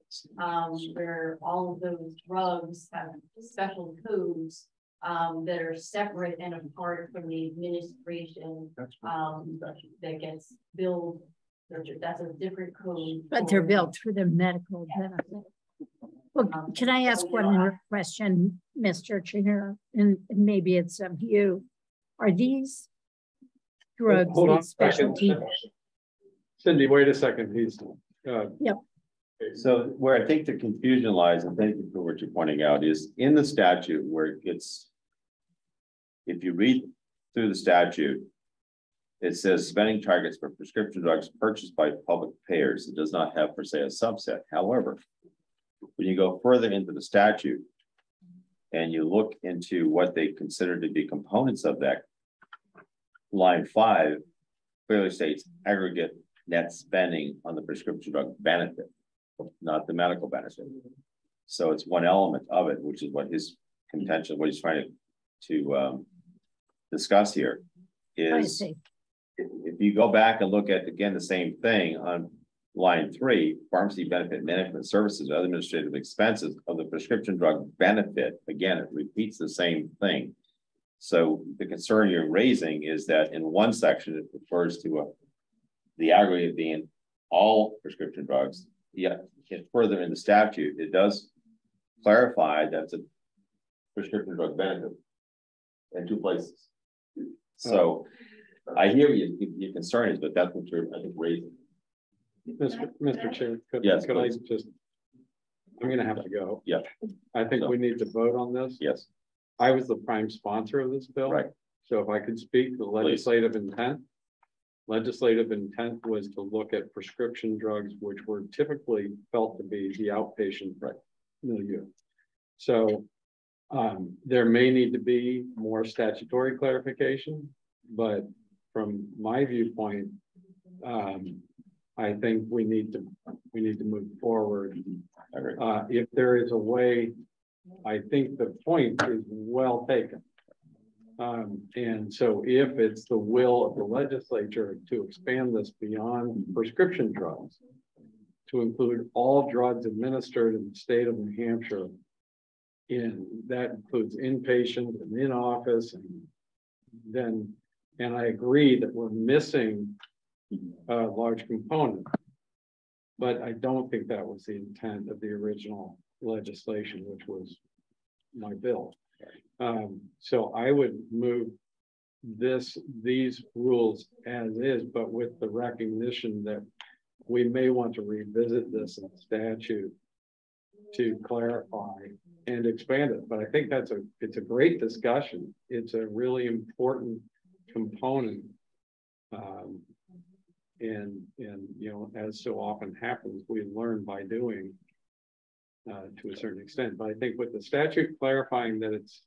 where all of those drugs have special codes that are separate and apart from the administration that gets billed. That's a different code. But they're billed through the medical benefit. Well, can I ask one more question, Mr. Chair? And maybe it's of you. Are these drugs specialty? Cindy, wait a second, please. Yep. So where I think the confusion lies, and thank you for what you're pointing out, is in the statute where it gets, if you read through the statute, it says spending targets for prescription drugs purchased by public payers. It does not have per se a subset. However, when you go further into the statute and you look into what they consider to be components of that, line 5 clearly states aggregate net spending on the prescription drug benefit, not the medical benefit. So it's one element of it, which is what his contention, what he's trying to discuss here is, if you go back and look at, again, the same thing on line 3, pharmacy benefit management services, other administrative expenses of the prescription drug benefit. Again, it repeats the same thing. So the concern you're raising is that in one section, it refers to the aggregate being all prescription drugs. Yet further in the statute, it does clarify that's a prescription drug benefit in 2 places. So I hear your concern is, but that's what you're, I think, raising. Mr. Chair, could I just, I'm going to have to go. Yeah. I think we need to vote on this. Yes. I was the prime sponsor of this bill. Right. So if I could speak, the legislative intent. Legislative intent was to look at prescription drugs, which were typically felt to be the outpatient milieu. So there may need to be more statutory clarification, but from my viewpoint, I think we need to move forward. If there is a way, I think the point is well taken. And so if it's the will of the legislature to expand this beyond prescription drugs, to include all drugs administered in the state of New Hampshire, that includes inpatient and in-office, and I agree that we're missing a large component, but I don't think that was the intent of the original legislation, which was my bill. So I would move these rules as is, but with the recognition that we may want to revisit this in statute to clarify and expand it. But I think it's a great discussion. It's a really important component And you know, as so often happens, we learn by doing to a certain extent. But I think with the statute clarifying that it's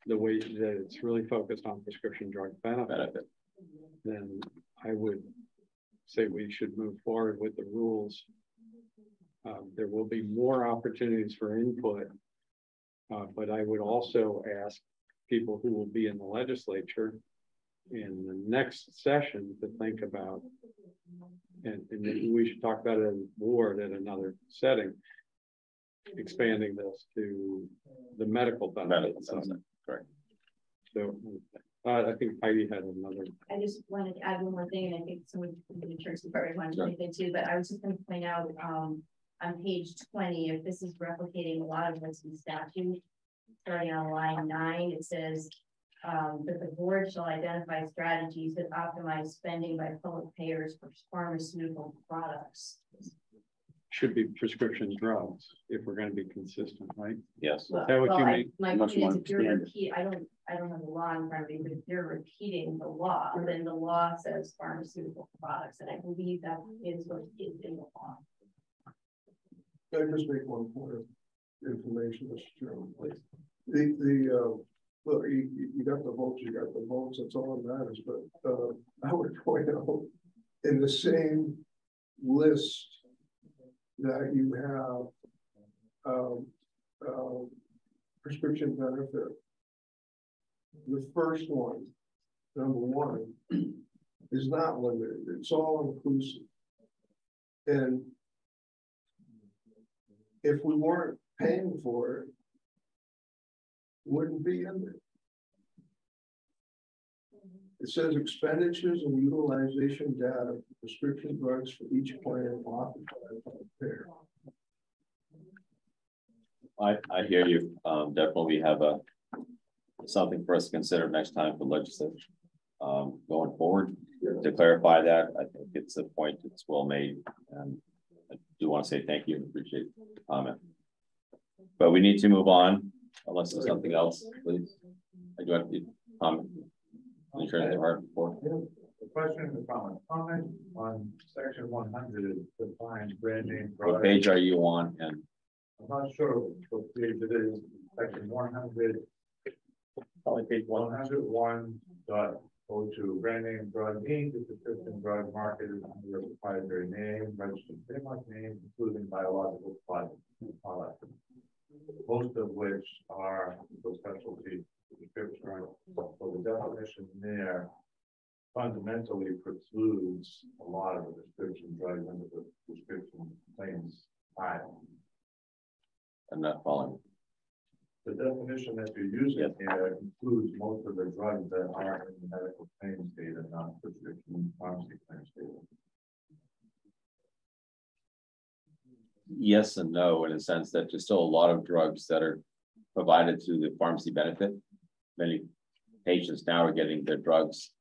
the way that it's really focused on prescription drug benefit, then I would say we should move forward with the rules. There will be more opportunities for input, but I would also ask people who will be in the legislature in the next session to think about, and maybe we should talk about it as a board at another setting, expanding this to the medical benefits. Correct. So I think Heidi had another. I just wanted to add one more thing, and I think someone from the insurance department wanted to say anything too, but I was just going to point out on page 20, if this is replicating a lot of what's in statute, starting on line 9, it says that the board shall identify strategies that optimize spending by public payers for pharmaceutical products. Should be prescription drugs if we're going to be consistent, right? Yes. Is that what you mean? My point is, if you're I don't have the law in front of me, but if you're repeating the law, then the law says pharmaceutical products, and I believe that is what is in the law. Can I just make one point of information, Mr. Chairman, please? Look, you got the votes, that's all that matters, but I would point out in the same list that you have prescription benefit, the first one, number 1, is not limited, it's all inclusive. And if we weren't paying for it, wouldn't be in there. It says expenditures and utilization data for prescription drugs for each plan offered by the payer. I hear you. Definitely have something for us to consider next time for legislature going forward. To clarify that, I think it's a point that's well made, and I do want to say thank you and appreciate the comment. But we need to move on, unless there's something else, please. I do have to comment. Insurance department report. The question is comment on section 100 defines brand name. What page are you on? And I'm not sure what page it is. Section 100. probably page 101.02. Brand name drug means the prescription drug market is under a proprietary name, registered trademark name, including biological products, most of which are the specialty prescription. So the definition there fundamentally precludes a lot of the prescription drugs under the prescription claims file. I'm not following. The definition that you're using here includes most of the drugs that are in the medical claims data, not prescription pharmacy claims data. Yes and no, in a sense that there's still a lot of drugs that are provided to the pharmacy benefit. Many patients now are getting their drugs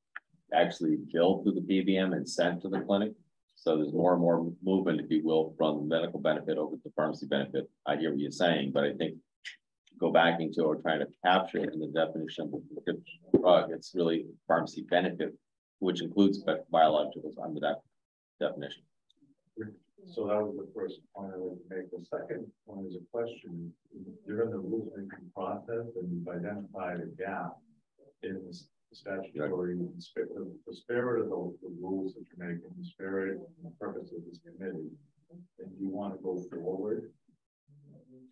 actually billed through the PBM and sent to the clinic. So there's more and more movement, if you will, from the medical benefit over to pharmacy benefit. I hear what you're saying, but I think go back into or trying to capture it in the definition of the drug, it's really pharmacy benefit, which includes biologicals under that definition. So that was the first point I would make. The second one is a question. You're in the rules making process and you've identified a gap in the statutory, the spirit of the rules that you're making, the spirit and the purpose of this committee. And you want to go forward,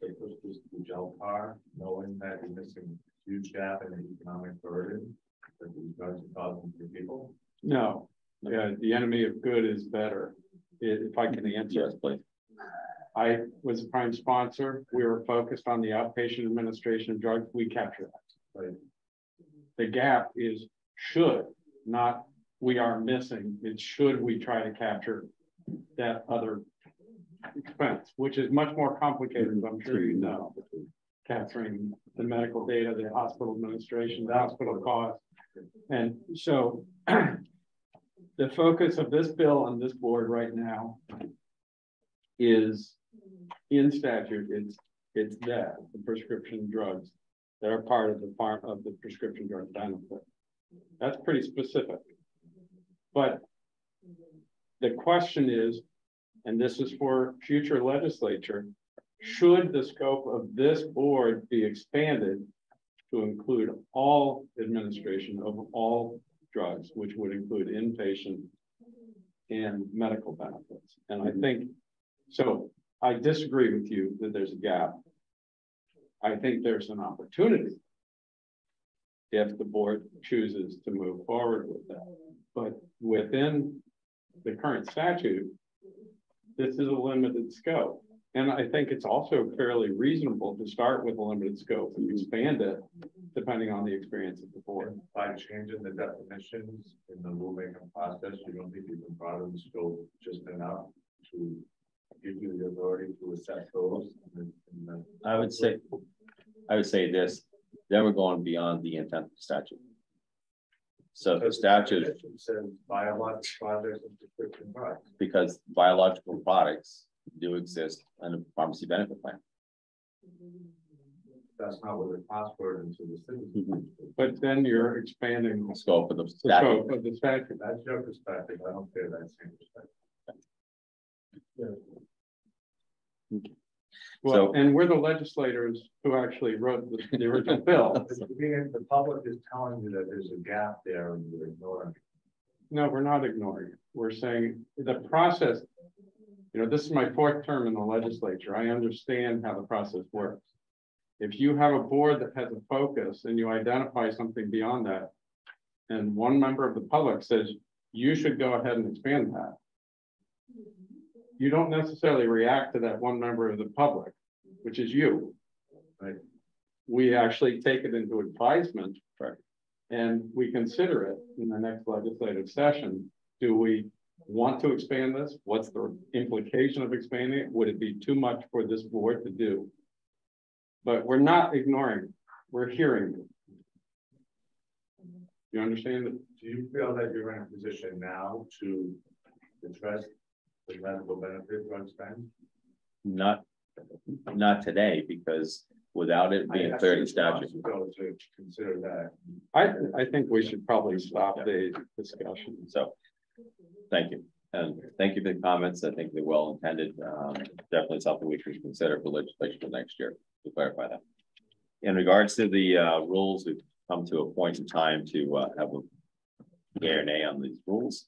so push this to the gel car, knowing that you're missing a huge gap in the economic burden that these drugs are causing to people? No, yeah, the enemy of good is better. If I can answer. Yes, please. I was a prime sponsor. We were focused on the outpatient administration of drugs. We capture that. Right. The gap is should, not we are missing. It's should we try to capture that other expense, which is much more complicated, as I'm sure you know. Capturing the medical data, the hospital administration, the hospital cost. And so the focus of this bill on this board right now is in statute. It's that the prescription drugs that are part of the prescription drug benefit. That's pretty specific. But the question is, and this is for future legislature, should the scope of this board be expanded to include all administration of all drugs, which would include inpatient and medical benefits? And I think, so I disagree with you that there's a gap. I think there's an opportunity if the board chooses to move forward with that. But within the current statute, this is a limited scope. And I think it's also fairly reasonable to start with a limited scope and expand it depending on the experience of the board. By changing the definitions in the rulemaking process, you don't think you can broaden the scope just enough to give you the authority to assess those? I would say this, then we're going beyond the intent of the statute. So the statute says biological products and prescription products. Because biological products do exist in a pharmacy benefit plan. That's not what the cost burden to the citizens. But then you're expanding The scope of the the statute. scope of the statute. That's your perspective. I don't care that same perspective. Well, and we're the legislators who actually wrote the original bill. The public is telling you that there's a gap there and you're ignoring it. No, we're not ignoring it. We're saying the process, you know, this is my 4th term in the legislature. I understand how the process works. If you have a board that has a focus and you identify something beyond that, and one member of the public says, you should go ahead and expand that, you don't necessarily react to that one member of the public, which is you. Right? We actually take it into advisement, right, and we consider it in the next legislative session. Do we want to expand this? What's the implication of expanding it? Would it be too much for this board to do? But we're not ignoring it. We're hearing it. You understand it? Do you feel that you're in a position now to address the medical benefit drug spend? Not today, because without it being clear in statute. To consider that. I think we should probably stop the discussion. So, thank you. And thank you for the comments. I think they're well intended. Definitely something we should consider for legislation for next year, to clarify that. In regards to the rules, we've come to a point in time to have a yea or nay on these rules.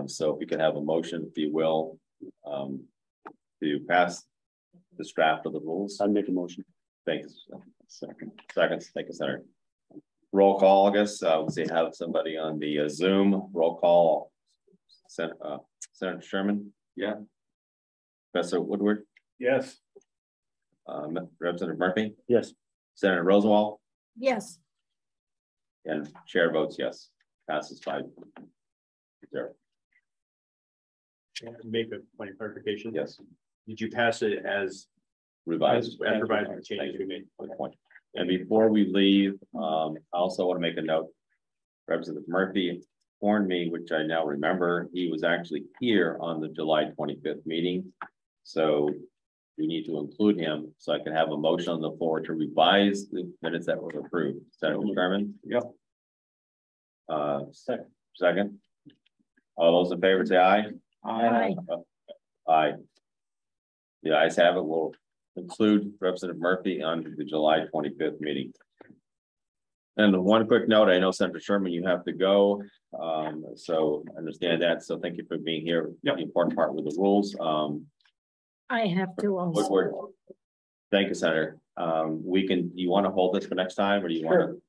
So if we can have a motion, if you will, to pass this draft of the rules. I'd make a motion. Thanks. Seconds. Thank you, Senator. Roll call, I guess. Let's see, have somebody on the Zoom. Roll call. Senator Sherman. Yeah. Professor Woodward. Yes. Representative Murphy. Yes. Senator Rosenwald. Yes. And chair votes yes. Passes 5-0. Make a point of clarification. Yes. Did you pass it as Revised. as revised with changes we made? Good point. And before we leave, I also want to make a note. Representative Murphy warned me, which I now remember, he was actually here on the July 25th meeting. So we need to include him so I can have a motion on the floor to revise the minutes that were approved. Senator Sherman? Yep. Second. All those in favor say aye. Aye. Aye. The ayes have it. We'll include Representative Murphy on the July 25th meeting. And one quick note, I know Senator Sherman, you have to go. So I understand that. So thank you for being here. Yep. The important part with the rules. I have to also. Woodward. Thank you, Senator. Do you want to hold this for next time or do you want to?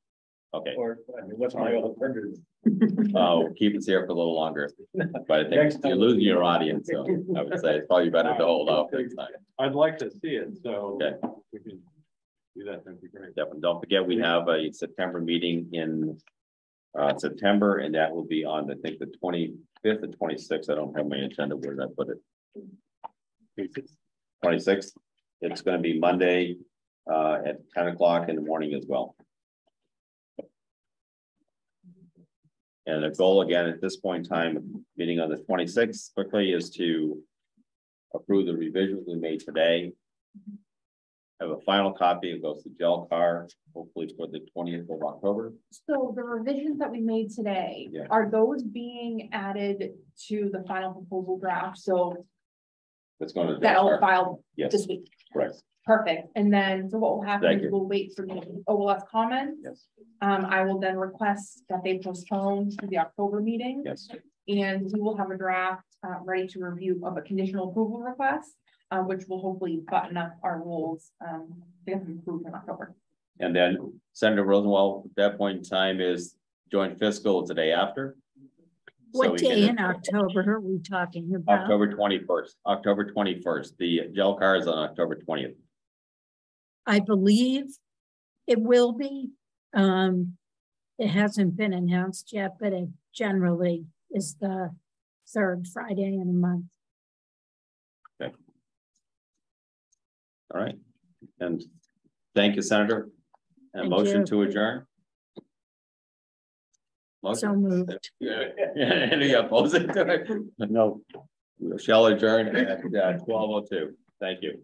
Okay. Or, I mean, what's my alternative? Oh, keep us here for a little longer. But I think you're losing your audience. So I would say it's probably better to hold off next time. I'd like to see it, so Okay. we can do that. That'd be great. Definitely. Don't forget, we have a September meeting in September, and that will be on, I think, the 25th and 26th. I don't have my agenda. Where did I put it? 26th. It's going to be Monday at 10 o'clock in the morning as well. And the goal again at this point in time, meeting on the 26th quickly, is to approve the revisions we made today. have a final copy. It goes to gel car, hopefully for the 20th of October. So the revisions that we made today, Yeah. are those being added to the final proposal draft? So That's going to. that'll file Yes, this week. correct. Perfect. And then, so what will happen Thank is you. we'll wait for the OLS comments. Yes, I will then request that they postpone to the October meeting. yes. And we will have a draft ready to review of a conditional approval request, which will hopefully button up our rules to get them approved in October. And then Senator Rosenwald, at that point in time is joint fiscal is the day after. So What we day can- in October are we talking about? October 21st, October 21st. The gel car is on October 20th. I believe it will be. It hasn't been announced yet, but it generally is the third Friday in a month. All right. And thank you, Senator. And Thank motion you. to adjourn. So moved. Any opposing to it? No. We shall adjourn at 12:02. Thank you.